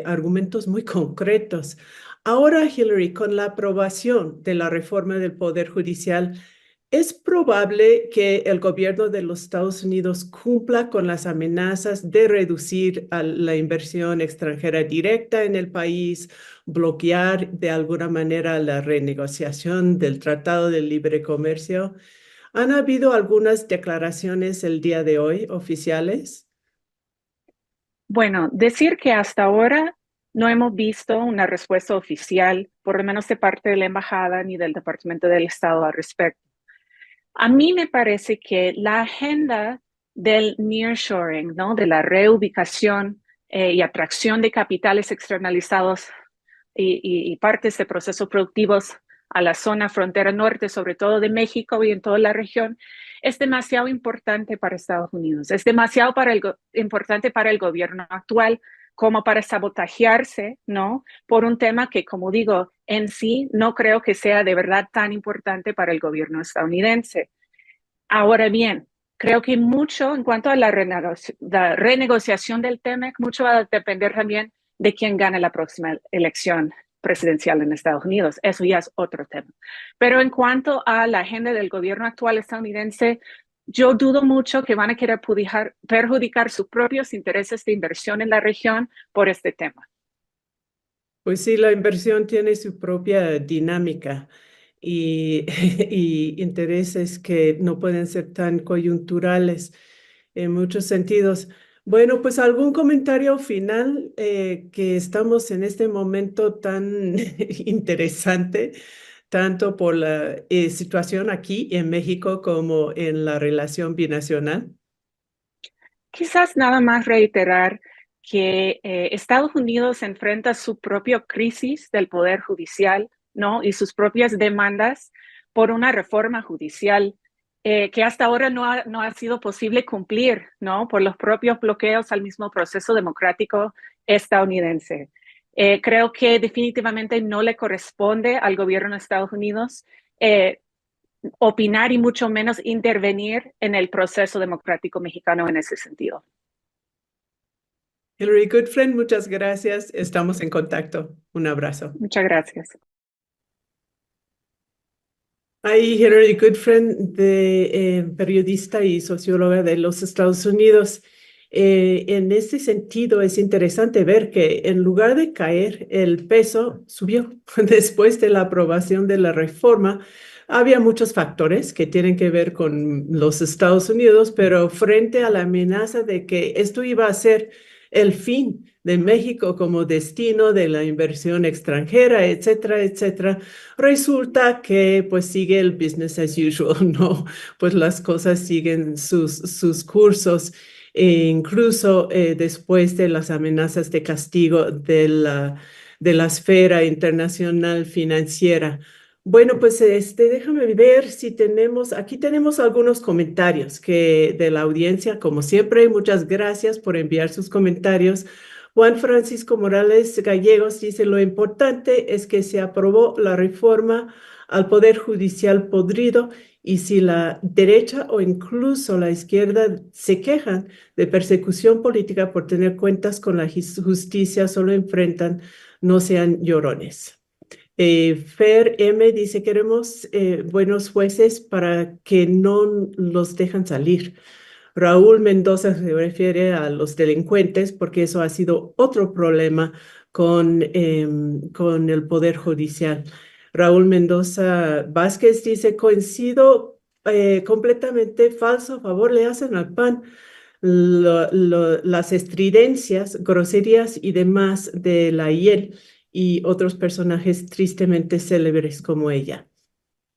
argumentos muy concretos. Ahora, Hillary, con la aprobación de la reforma del Poder Judicial, es probable que el gobierno de los Estados Unidos cumpla con las amenazas de reducir la inversión extranjera directa en el país, bloquear de alguna manera la renegociación del Tratado de Libre Comercio. ¿Han habido algunas declaraciones el día de hoy oficiales? Bueno, decir que hasta ahora no hemos visto una respuesta oficial, por lo menos de parte de la embajada ni del Departamento del Estado al respecto. A mí me parece que la agenda del nearshoring, ¿no? De la reubicación y atracción de capitales externalizados y partes de procesos productivos a la zona frontera norte, sobre todo de México y en toda la región, es demasiado importante para Estados Unidos. Es demasiado importante para el gobierno actual como para sabotajearse, ¿no? Por un tema que, como digo, en sí no creo que sea de verdad tan importante para el gobierno estadounidense. Ahora bien, creo que mucho en cuanto a la renegociación del TEMEC, mucho va a depender también de quién gane la próxima elección presidencial en Estados Unidos. Eso ya es otro tema. Pero en cuanto a la agenda del gobierno actual estadounidense, yo dudo mucho que van a querer perjudicar sus propios intereses de inversión en la región por este tema. Pues sí, la inversión tiene su propia dinámica y, y intereses que no pueden ser tan coyunturales en muchos sentidos. Bueno, pues algún comentario final que estamos en este momento tan interesante, tanto por la situación aquí en México como en la relación binacional. Quizás nada más reiterar que Estados Unidos enfrenta su propia crisis del poder judicial, ¿no? Y sus propias demandas por una reforma judicial que hasta ahora no ha sido posible cumplir, ¿no? Por los propios bloqueos al mismo proceso democrático estadounidense. Creo que definitivamente no le corresponde al gobierno de Estados Unidos opinar y mucho menos intervenir en el proceso democrático mexicano en ese sentido. Hillary Goodfriend, muchas gracias. Estamos en contacto. Un abrazo. Muchas gracias. Ahí Hillary Goodfriend, periodista y socióloga de los Estados Unidos. En este sentido, es interesante ver que en lugar de caer, el peso subió después de la aprobación de la reforma. Había muchos factores que tienen que ver con los Estados Unidos, pero frente a la amenaza de que esto iba a ser el fin de México como destino de la inversión extranjera, etcétera, etcétera, resulta que pues sigue el business as usual, ¿no? Pues las cosas siguen sus cursos, incluso después de las amenazas de castigo de la esfera internacional financiera. Bueno, pues déjame ver si aquí tenemos algunos comentarios de la audiencia, como siempre, muchas gracias por enviar sus comentarios. Juan Francisco Morales Gallegos dice, lo importante es que se aprobó la reforma al Poder Judicial podrido y si la derecha o incluso la izquierda se quejan de persecución política por tener cuentas con la justicia, solo enfrentan, no sean llorones. Fer M. dice, queremos buenos jueces para que no los dejan salir. Raúl Mendoza se refiere a los delincuentes porque eso ha sido otro problema con el Poder Judicial. Raúl Mendoza Vázquez dice, coincido completamente, falso favor le hacen al PAN. Las estridencias, groserías y demás de la IEL y otros personajes tristemente célebres como ella.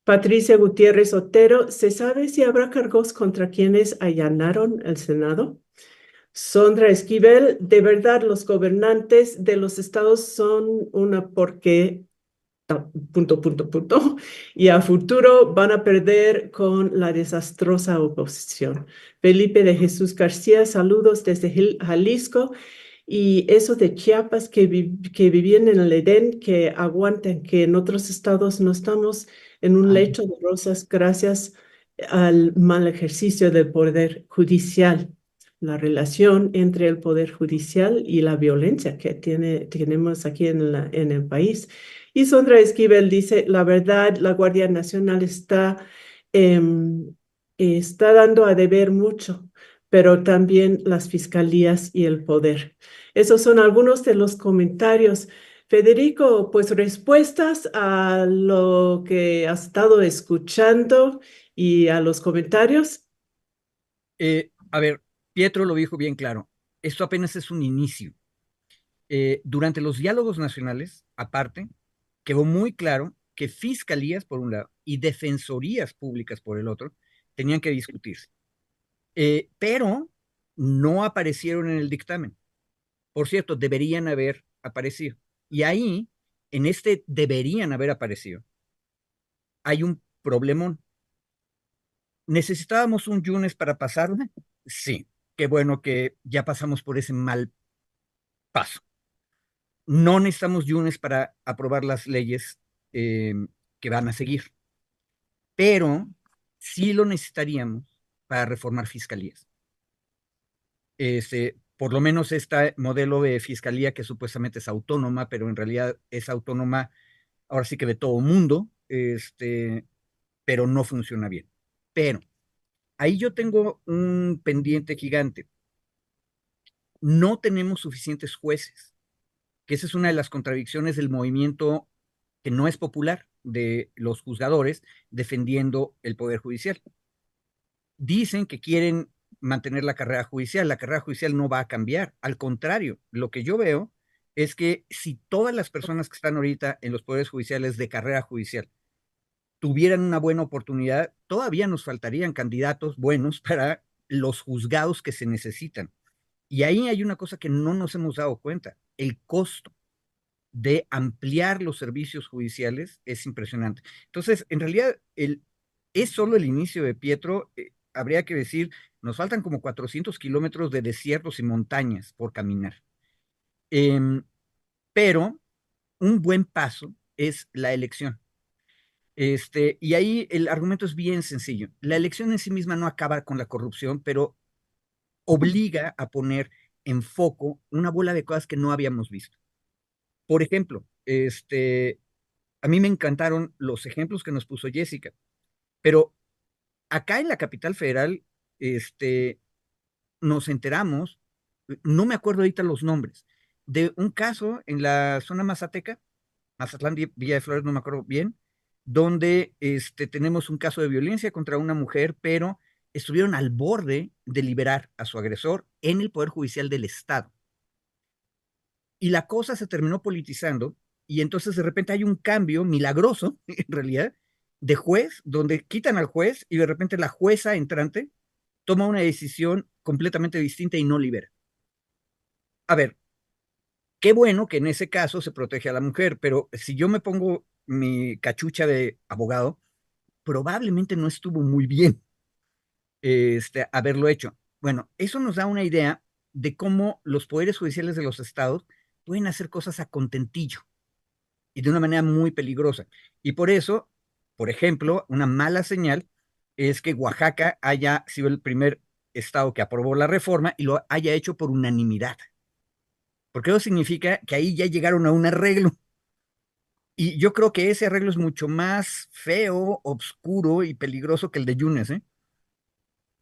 Patricia Gutiérrez Otero, ¿se sabe si habrá cargos contra quienes allanaron el Senado? Sondra Esquivel, de verdad los gobernantes de los estados son una porque punto, punto, punto, y a futuro van a perder con la desastrosa oposición. Felipe de Jesús García, saludos desde Jalisco. y eso de Chiapas que vivían en el Edén, que aguantan, que en otros estados no estamos en un Ah, lecho de rosas gracias al mal ejercicio del poder judicial, la relación entre el poder judicial y la violencia que tenemos aquí en el país. Y Sondra Esquivel dice, la verdad, la Guardia Nacional em, está dando a deber mucho, pero también las fiscalías y el poder. Esos son algunos de los comentarios. Federico, pues respuestas a lo que has estado escuchando y a los comentarios. A ver, Pietro lo dijo bien claro. Esto apenas es un inicio. Durante los diálogos nacionales, aparte, quedó muy claro que fiscalías, por un lado, y defensorías públicas, por el otro, tenían que discutirse. Pero no aparecieron en el dictamen. Por cierto, deberían haber aparecido. Y ahí, en este deberían haber aparecido, hay un problemón. ¿Necesitábamos un Yunes para pasarla? Sí. Qué bueno que ya pasamos por ese mal paso. No necesitamos Yunes para aprobar las leyes eh, que van a seguir, pero sí lo necesitaríamos para reformar fiscalías. Por lo menos este modelo de fiscalía que supuestamente es autónoma, pero en realidad es autónoma ahora sí que de todo mundo, pero no funciona bien. Pero ahí yo tengo un pendiente gigante. No tenemos suficientes jueces, que esa es una de las contradicciones del movimiento que no es popular de los juzgadores defendiendo el Poder Judicial. Dicen que quieren mantener la carrera judicial no va a cambiar, al contrario, lo que yo veo es que si todas las personas que están ahorita en los poderes judiciales de carrera judicial tuvieran una buena oportunidad, todavía nos faltarían candidatos buenos para los juzgados que se necesitan. Y ahí hay una cosa que no nos hemos dado cuenta, el costo de ampliar los servicios judiciales es impresionante. Entonces, en realidad, es solo el inicio de Pietro. Habría que decir, nos faltan como 400 kilómetros de desiertos y montañas por caminar. Em, pero un buen paso es la elección. Y ahí el argumento es bien sencillo. La elección en sí misma no acaba con la corrupción, pero obliga a poner en foco una bola de cosas que no habíamos visto. Por ejemplo, a mí me encantaron los ejemplos que nos puso Jessica, pero acá en la capital federal, nos enteramos, no me acuerdo ahorita los nombres, de un caso en la zona mazateca, Mazatlán, Villa de Flores, no me acuerdo bien, donde tenemos un caso de violencia contra una mujer, pero estuvieron al borde de liberar a su agresor en el Poder Judicial del Estado. Y la cosa se terminó politizando y entonces de repente hay un cambio milagroso, en realidad, de juez, donde quitan al juez y de repente la jueza entrante toma una decisión completamente distinta y no libera. A ver, qué bueno que en ese caso se protege a la mujer, pero si yo me pongo mi cachucha de abogado, probablemente no estuvo muy bien haberlo hecho. Bueno, eso nos da una idea de cómo los poderes judiciales de los estados pueden hacer cosas a contentillo y de una manera muy peligrosa. Y por eso, por ejemplo, una mala señal es que Oaxaca haya sido el primer estado que aprobó la reforma y lo haya hecho por unanimidad. Porque eso significa que ahí ya llegaron a un arreglo. Y yo creo que ese arreglo es mucho más feo, oscuro y peligroso que el de Yunes, ¿eh?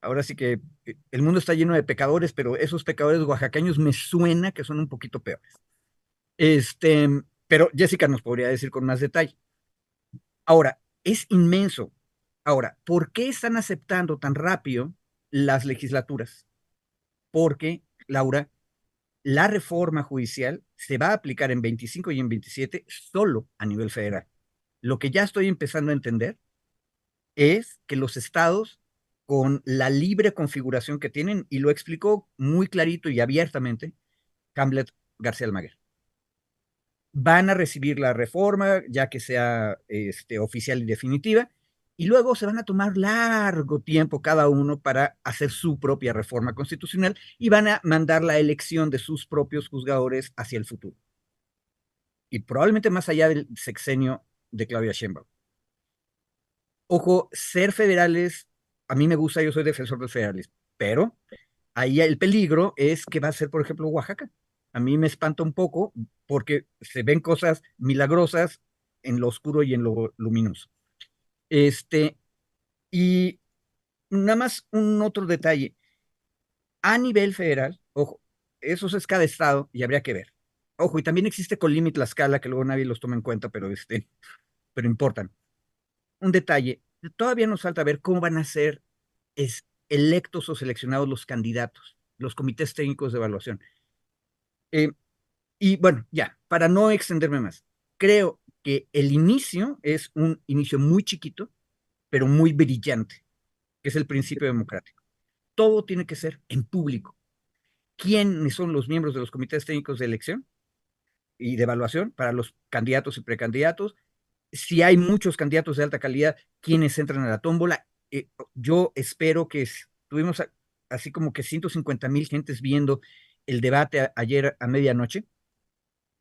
Ahora sí que el mundo está lleno de pecadores, pero esos pecadores oaxaqueños me suena que son un poquito peores. Este, pero Jessica nos podría decir con más detalle. Ahora, es inmenso. Ahora, ¿por qué están aceptando tan rápido las legislaturas? Porque, Laura, la reforma judicial se va a aplicar en 25 y en 27 solo a nivel federal. Lo que ya estoy empezando a entender es que los estados, con la libre configuración que tienen, y lo explicó muy clarito y abiertamente Hamlet García Almaguer, van a recibir la reforma ya que sea oficial y definitiva, y luego se van a tomar largo tiempo cada uno para hacer su propia reforma constitucional y van a mandar la elección de sus propios juzgadores hacia el futuro. Y probablemente más allá del sexenio de Claudia Sheinbaum. Ojo, ser federales, a mí me gusta, yo soy defensor del federalismo, pero ahí el peligro es que va a ser, por ejemplo, Oaxaca. A mí me espanta un poco porque se ven cosas milagrosas en lo oscuro y en lo luminoso. Y nada más un otro detalle. A nivel federal, ojo, eso es cada estado y habría que ver. Ojo, y también existe Colima y Tlaxcala, que luego nadie los toma en cuenta, pero importan. Un detalle, todavía nos falta ver cómo van a ser electos o seleccionados los candidatos, los comités técnicos de evaluación. Y bueno, ya, para no extenderme más, creo que el inicio es un inicio muy chiquito, pero muy brillante, que es el principio democrático. Todo tiene que ser en público. ¿Quiénes son los miembros de los comités técnicos de elección y de evaluación para los candidatos y precandidatos? Si hay muchos candidatos de alta calidad, ¿quiénes entran a la tómbola? Yo espero que tuvimos así como que 150,000 gentes viendo el debate ayer a medianoche.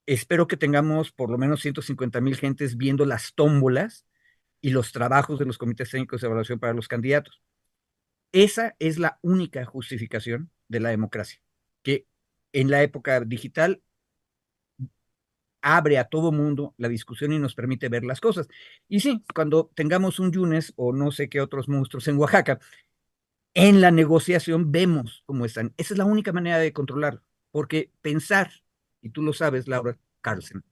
Espero que tengamos por lo menos 150,000 gentes viendo las tómbolas y los trabajos de los comités técnicos de evaluación para los candidatos. Esa es la única justificación de la democracia, que en la época digital abre a todo mundo la discusión y nos permite ver las cosas. Y sí, cuando tengamos un Yunes o no sé qué otros monstruos en Oaxaca, en la negociación vemos cómo están. Esa es la única manera de controlarlo, porque pensar, y tú lo sabes, Laura Carlsen,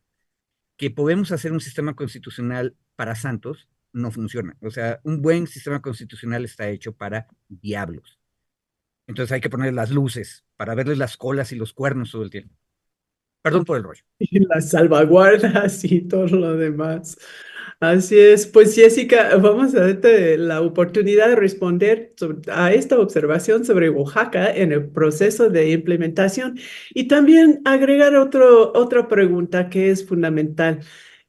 que podemos hacer un sistema constitucional para santos, no funciona. O sea, un buen sistema constitucional está hecho para diablos. Entonces hay que poner las luces para verles las colas y los cuernos todo el tiempo. Perdón por el rollo. Y las salvaguardas y todo lo demás. Así es. Pues Jessica, vamos a darte la oportunidad de responder a esta observación sobre Oaxaca en el proceso de implementación y también agregar otra pregunta que es fundamental,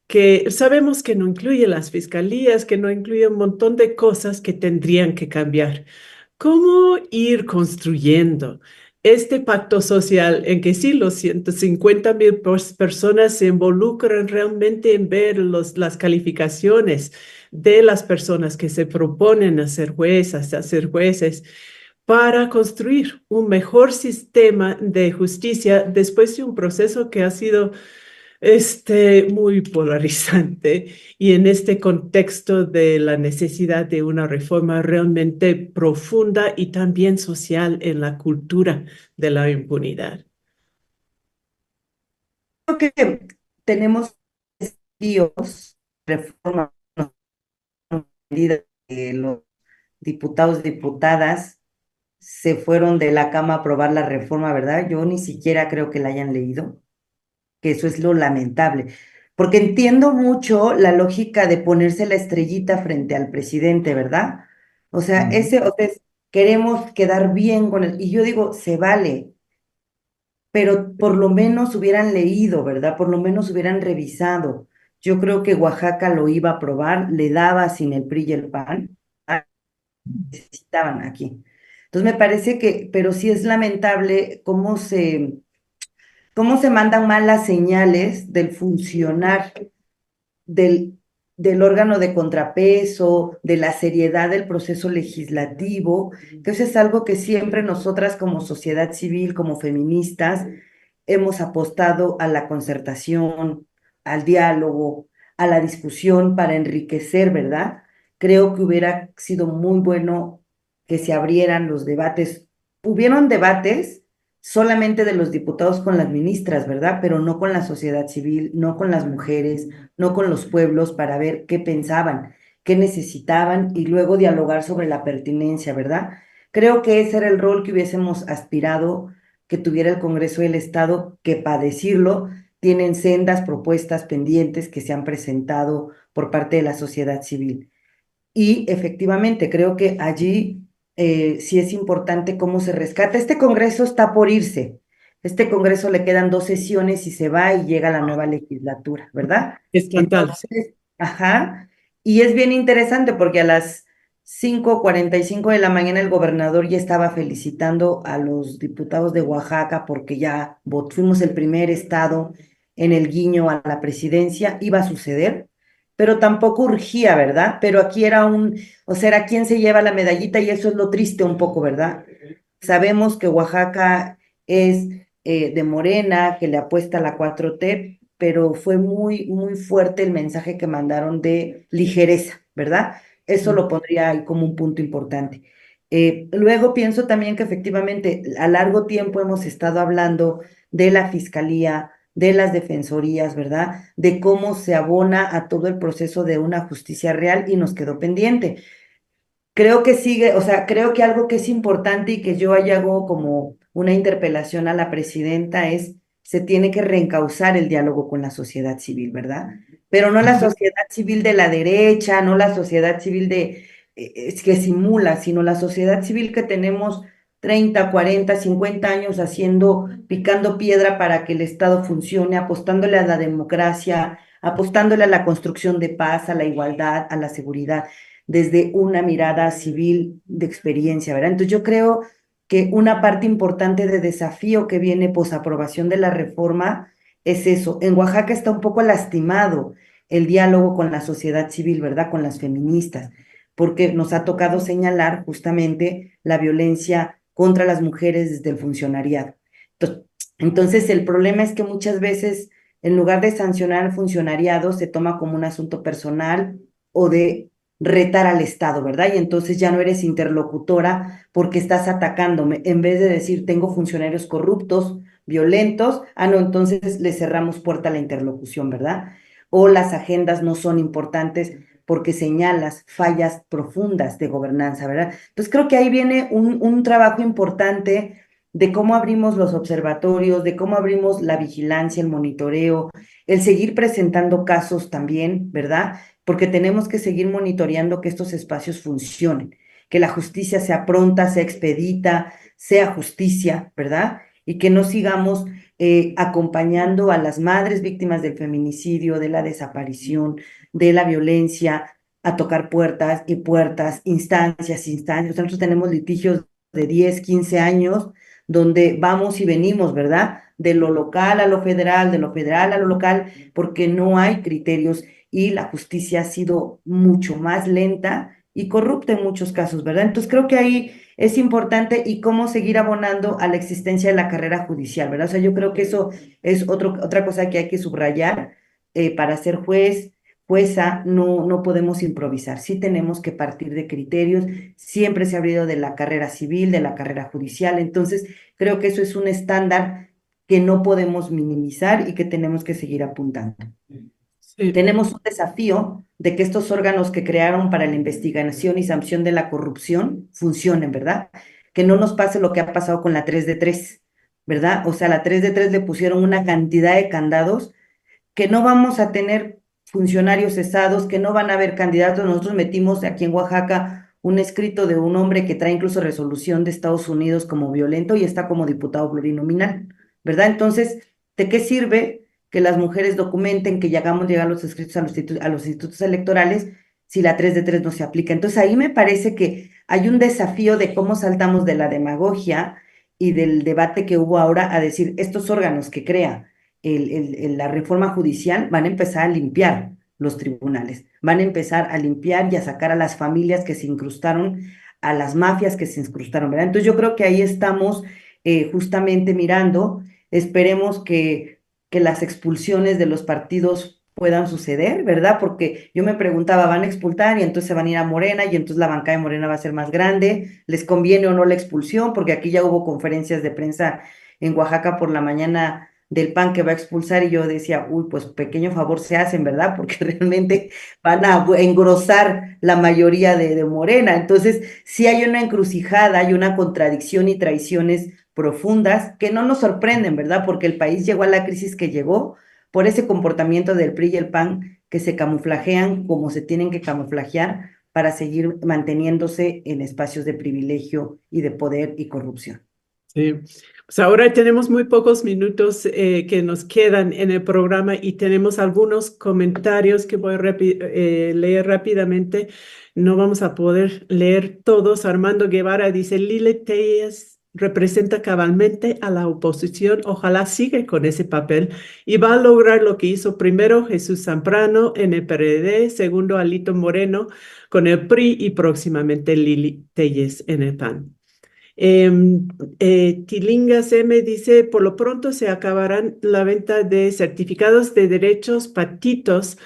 que sabemos que no incluye las fiscalías, que no incluye un montón de cosas que tendrían que cambiar. ¿Cómo ir construyendo este pacto social en que sí los 150,000 personas se involucran realmente en ver las calificaciones de las personas que se proponen a ser juezas, a ser jueces, para construir un mejor sistema de justicia después de un proceso que ha sido muy polarizante y en este contexto de la necesidad de una reforma realmente profunda y también social en la cultura de la impunidad? Creo que tenemos desafíos, reforma medida que los diputados, diputadas se fueron de la cama a aprobar la reforma, ¿verdad? Yo ni siquiera creo que la hayan leído, que eso es lo lamentable, porque entiendo mucho la lógica de ponerse la estrellita frente al presidente, ¿verdad? O sea, queremos quedar bien con él, y yo digo, se vale, pero por lo menos hubieran leído, ¿verdad? Por lo menos hubieran revisado. Yo creo que Oaxaca lo iba a aprobar, le daba sin el PRI y el PAN, necesitaban aquí. Entonces me parece que, pero sí es lamentable cómo se mandan malas señales del funcionar del, del órgano de contrapeso, de la seriedad del proceso legislativo, que eso es algo que siempre nosotras como sociedad civil, como feministas, hemos apostado a la concertación, al diálogo, a la discusión para enriquecer, ¿verdad? Creo que hubiera sido muy bueno que se abrieran los debates. Hubieron debates solamente de los diputados con las ministras, ¿verdad? Pero no con la sociedad civil, no con las mujeres, no con los pueblos para ver qué pensaban, qué necesitaban y luego dialogar sobre la pertinencia, ¿verdad? Creo que ese era el rol que hubiésemos aspirado que tuviera el Congreso del Estado, que para decirlo, tienen sendas propuestas pendientes que se han presentado por parte de la sociedad civil. Y efectivamente, creo que allí sí es importante cómo se rescata. Este Congreso está por irse. Este Congreso le quedan 2 sesiones y se va y llega la nueva legislatura, ¿verdad? Estatal. Entonces, ajá. Y es bien interesante porque a las 5:45 de la mañana el gobernador ya estaba felicitando a los diputados de Oaxaca porque ya fuimos el primer estado en el guiño a la presidencia, iba a suceder, pero tampoco urgía, ¿verdad? Pero aquí era o sea, era quién se lleva la medallita y eso es lo triste un poco, ¿verdad? Sabemos que Oaxaca es de Morena, que le apuesta a la 4T, pero fue muy, muy fuerte el mensaje que mandaron de ligereza, ¿verdad? Eso lo pondría ahí como un punto importante. Luego pienso también que efectivamente a largo tiempo hemos estado hablando de la fiscalía, de las defensorías, ¿verdad? De cómo se abona a todo el proceso de una justicia real y nos quedó pendiente. Creo que sigue, o sea, creo que algo que es importante y que yo ahí hago como una interpelación a la presidenta es, se tiene que reencauzar el diálogo con la sociedad civil, ¿verdad? Pero no la sociedad civil de la derecha, no la sociedad civil que simula, sino la sociedad civil que tenemos 30, 40, 50 años haciendo, picando piedra para que el Estado funcione, apostándole a la democracia, apostándole a la construcción de paz, a la igualdad, a la seguridad desde una mirada civil de experiencia, ¿verdad? Entonces yo creo que una parte importante de desafío que viene posaprobación de la reforma es eso. En Oaxaca está un poco lastimado el diálogo con la sociedad civil, ¿verdad? Con las feministas, porque nos ha tocado señalar justamente la violencia contra las mujeres desde el funcionariado. Entonces, el problema es que muchas veces, en lugar de sancionar al funcionariado, se toma como un asunto personal o de retar al Estado, ¿verdad? Y entonces ya no eres interlocutora porque estás atacándome. En vez de decir, tengo funcionarios corruptos, violentos, no, entonces le cerramos puerta a la interlocución, ¿verdad? O las agendas no son importantes porque señalas fallas profundas de gobernanza, ¿verdad? Entonces creo que ahí viene un trabajo importante de cómo abrimos los observatorios, de cómo abrimos la vigilancia, el monitoreo, el seguir presentando casos también, ¿verdad? Porque tenemos que seguir monitoreando que estos espacios funcionen, que la justicia sea pronta, sea expedita, sea justicia, ¿verdad? Y que no sigamos acompañando a las madres víctimas del feminicidio, de la desaparición, de la violencia, a tocar puertas y puertas, instancias, instancias. Nosotros tenemos litigios de 10, 15 años donde vamos y venimos, ¿verdad? De lo local a lo federal, de lo federal a lo local, porque no hay criterios y la justicia ha sido mucho más lenta y corrupta en muchos casos, ¿verdad? Entonces creo que ahí es importante y cómo seguir abonando a la existencia de la carrera judicial, ¿verdad? O sea, yo creo que eso es otra cosa que hay que subrayar. Para ser juez, jueza, no podemos improvisar, sí tenemos que partir de criterios, siempre se ha hablado de la carrera civil, de la carrera judicial, entonces creo que eso es un estándar que no podemos minimizar y que tenemos que seguir apuntando. Sí. Tenemos un desafío de que estos órganos que crearon para la investigación y sanción de la corrupción funcionen, ¿verdad? Que no nos pase lo que ha pasado con la 3 de 3, ¿verdad? O sea, a la 3 de 3 le pusieron una cantidad de candados que no vamos a tener funcionarios cesados, que no van a haber candidatos. Nosotros metimos aquí en Oaxaca un escrito de un hombre que trae incluso resolución de Estados Unidos como violento y está como diputado plurinominal, ¿verdad? Entonces, ¿de qué sirve que las mujeres documenten que llegamos llegar los escritos a los institutos electorales si la 3 de 3 no se aplica? Entonces, ahí me parece que hay un desafío de cómo saltamos de la demagogia y del debate que hubo ahora a decir, estos órganos que crea la reforma judicial van a empezar a limpiar los tribunales, van a empezar a limpiar y a sacar a las familias que se incrustaron, a las mafias que se incrustaron, ¿verdad? Entonces yo creo que ahí estamos justamente mirando, esperemos que las expulsiones de los partidos puedan suceder, ¿verdad? Porque yo me preguntaba, ¿van a expulsar y entonces se van a ir a Morena y entonces la bancada de Morena va a ser más grande? ¿Les conviene o no la expulsión? Porque aquí ya hubo conferencias de prensa en Oaxaca por la mañana del PAN que va a expulsar y yo decía, uy, pues pequeño favor se hacen, ¿verdad? Porque realmente van a engrosar la mayoría de Morena. Entonces, sí hay una encrucijada, hay una contradicción y traiciones profundas que no nos sorprenden, ¿verdad? Porque el país llegó a la crisis que llegó por ese comportamiento del PRI y el PAN que se camuflajean como se tienen que camuflajear para seguir manteniéndose en espacios de privilegio y de poder y corrupción. Sí. Pues ahora tenemos muy pocos minutos que nos quedan en el programa y tenemos algunos comentarios que voy a leer rápidamente. No vamos a poder leer todos. Armando Guevara dice, Lili Telles representa cabalmente a la oposición. Ojalá siga con ese papel y va a lograr lo que hizo primero Jesús Zambrano en el PRD, segundo Alito Moreno con el PRI y próximamente Lili Telles en el PAN. Tilingas M dice, por lo pronto se acabarán la venta de certificados de derechos patitos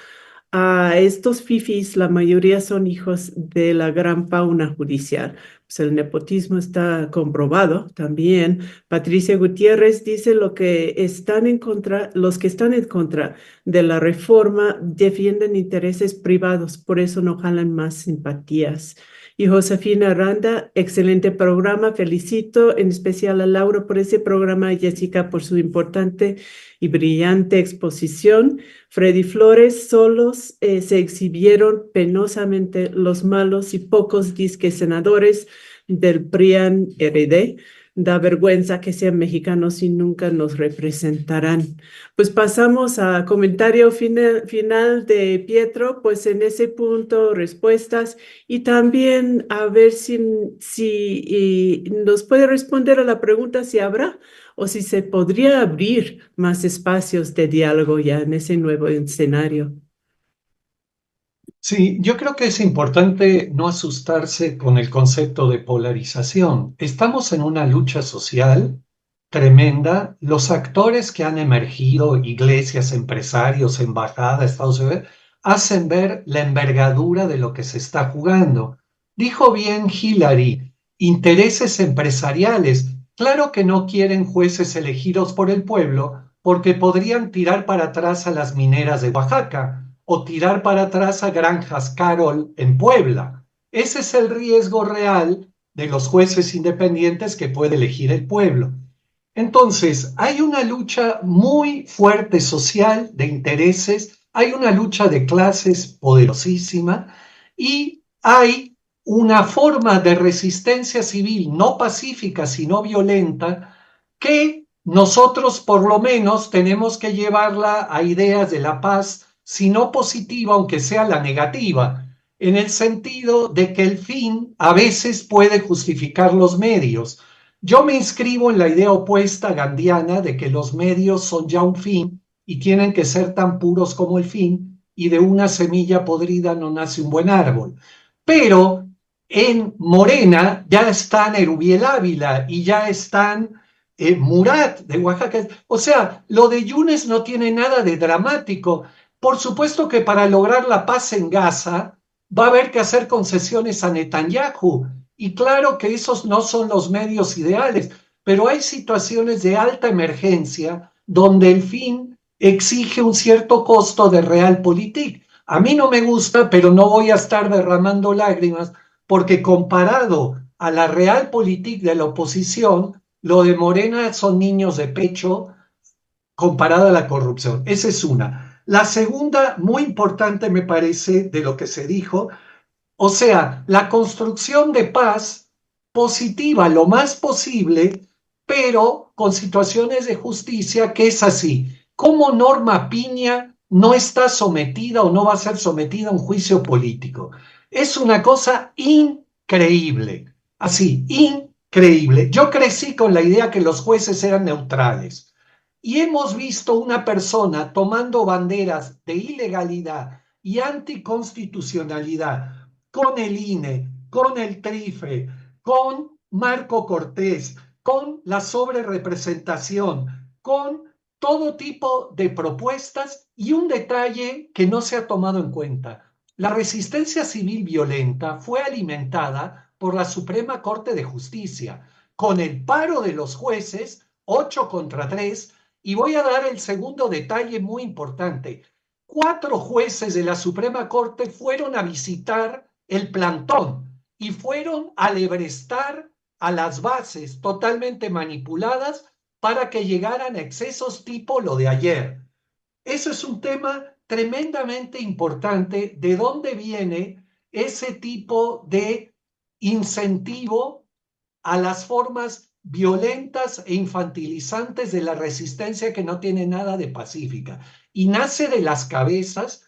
a estos fifis, la mayoría son hijos de la gran fauna judicial. Pues el nepotismo está comprobado también. Patricia Gutiérrez dice lo que están en contra, los que están en contra de la reforma defienden intereses privados, por eso no jalan más simpatías. Y Josefina Aranda, excelente programa, felicito en especial a Laura por ese programa y Jessica por su importante y brillante exposición. Freddy Flores, solos se exhibieron penosamente los malos y pocos disque senadores del PRIAN RD. Da vergüenza que sean mexicanos y nunca nos representarán. Pues pasamos a comentario final de Pietro, pues en ese punto respuestas y también a ver si nos puede responder a la pregunta si habrá o si se podría abrir más espacios de diálogo ya en ese nuevo escenario. Sí, yo creo que es importante no asustarse con el concepto de polarización. Estamos en una lucha social tremenda. Los actores que han emergido, iglesias, empresarios, embajadas, Estados Unidos, hacen ver la envergadura de lo que se está jugando. Dijo bien Hillary, intereses empresariales. Claro que no quieren jueces elegidos por el pueblo porque podrían tirar para atrás a las mineras de Oaxaca o tirar para atrás a Granjas Carol en Puebla. Ese es el riesgo real de los jueces independientes que puede elegir el pueblo. Entonces, hay una lucha muy fuerte social de intereses, hay una lucha de clases poderosísima y hay una forma de resistencia civil no pacífica, sino violenta, que nosotros por lo menos tenemos que llevarla a ideas de la paz, si no positiva, aunque sea la negativa, en el sentido de que el fin a veces puede justificar los medios. Yo me inscribo en la idea opuesta gandiana de que los medios son ya un fin y tienen que ser tan puros como el fin, y de una semilla podrida no nace un buen árbol. Pero en Morena ya están Erubiel Ávila y ya están Murat de Oaxaca. O sea, lo de Yunes no tiene nada de dramático. Por supuesto que para lograr la paz en Gaza va a haber que hacer concesiones a Netanyahu. Y claro que esos no son los medios ideales, pero hay situaciones de alta emergencia donde el fin exige un cierto costo de realpolitik. A mí no me gusta, pero no voy a estar derramando lágrimas porque comparado a la realpolitik de la oposición, lo de Morena son niños de pecho comparada a la corrupción. Esa es una. La segunda, muy importante me parece, de lo que se dijo, o sea, la construcción de paz positiva lo más posible, pero con situaciones de justicia, que es así. ¿Cómo Norma Piña no está sometida o no va a ser sometida a un juicio político? Es una cosa increíble, así, increíble. Yo crecí con la idea que los jueces eran neutrales y hemos visto una persona tomando banderas de ilegalidad y anticonstitucionalidad con el INE, con el TRIFE, con Marco Cortés, con la sobrerepresentación, con todo tipo de propuestas y un detalle que no se ha tomado en cuenta. La resistencia civil violenta fue alimentada por la Suprema Corte de Justicia, con el paro de los jueces, 8-3, y voy a dar el segundo detalle muy importante. 4 jueces de la Suprema Corte fueron a visitar el plantón y fueron a lebrestar a las bases totalmente manipuladas para que llegaran a excesos tipo lo de ayer. Eso es un tema tremendamente importante, de dónde viene ese tipo de incentivo a las formas violentas e infantilizantes de la resistencia que no tiene nada de pacífica. Y nace de las cabezas,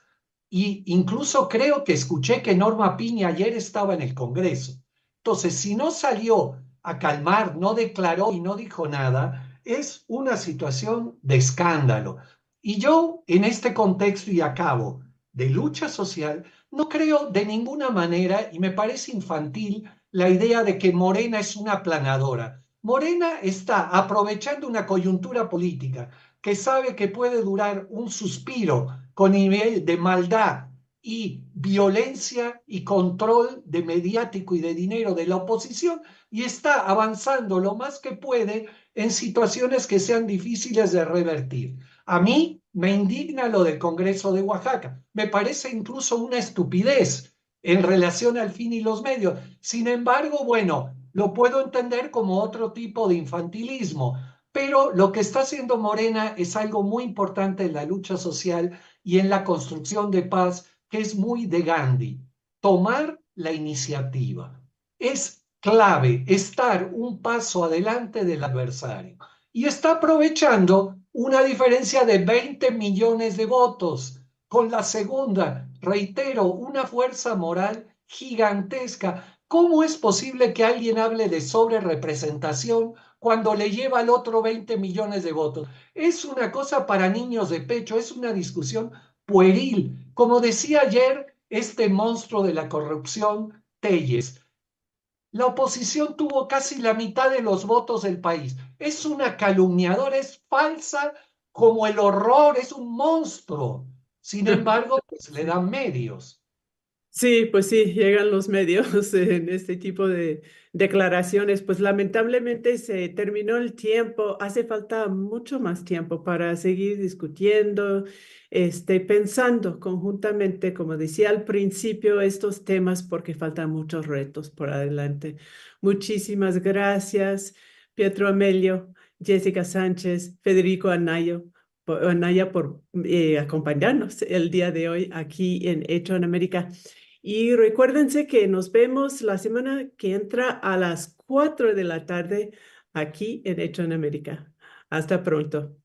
y incluso creo que escuché que Norma Piña ayer estaba en el Congreso. Entonces, si no salió a calmar, no declaró y no dijo nada, es una situación de escándalo. Y yo, en este contexto y acabo de lucha social, no creo de ninguna manera, y me parece infantil, la idea de que Morena es una aplanadora. Morena está aprovechando una coyuntura política que sabe que puede durar un suspiro con nivel de maldad y violencia y control de mediático y de dinero de la oposición, y está avanzando lo más que puede en situaciones que sean difíciles de revertir. A mí me indigna lo del Congreso de Oaxaca, me parece incluso una estupidez en relación al fin y los medios. Sin embargo, bueno, lo puedo entender como otro tipo de infantilismo, pero lo que está haciendo Morena es algo muy importante en la lucha social y en la construcción de paz, que es muy de Gandhi. Tomar la iniciativa. Es clave estar un paso adelante del adversario. Y está aprovechando una diferencia de 20 millones de votos con la segunda, reitero, una fuerza moral gigantesca. ¿Cómo es posible que alguien hable de sobrerepresentación cuando le lleva al otro 20 millones de votos? Es una cosa para niños de pecho, es una discusión pueril. Como decía ayer este monstruo de la corrupción, Telles, la oposición tuvo casi la mitad de los votos del país. Es una calumniadora, es falsa como el horror, es un monstruo. Sin embargo, pues le dan medios. Sí, pues sí, llegan los medios en este tipo de declaraciones. Pues lamentablemente se terminó el tiempo. Hace falta mucho más tiempo para seguir discutiendo, pensando conjuntamente, como decía al principio, estos temas porque faltan muchos retos por adelante. Muchísimas gracias, Pietro Amelio, Jessica Sánchez, Federico Anaya por acompañarnos el día de hoy aquí en Hecho en América. Y recuérdense que nos vemos la semana que entra a las 4 de la tarde aquí en Hecho en América. Hasta pronto.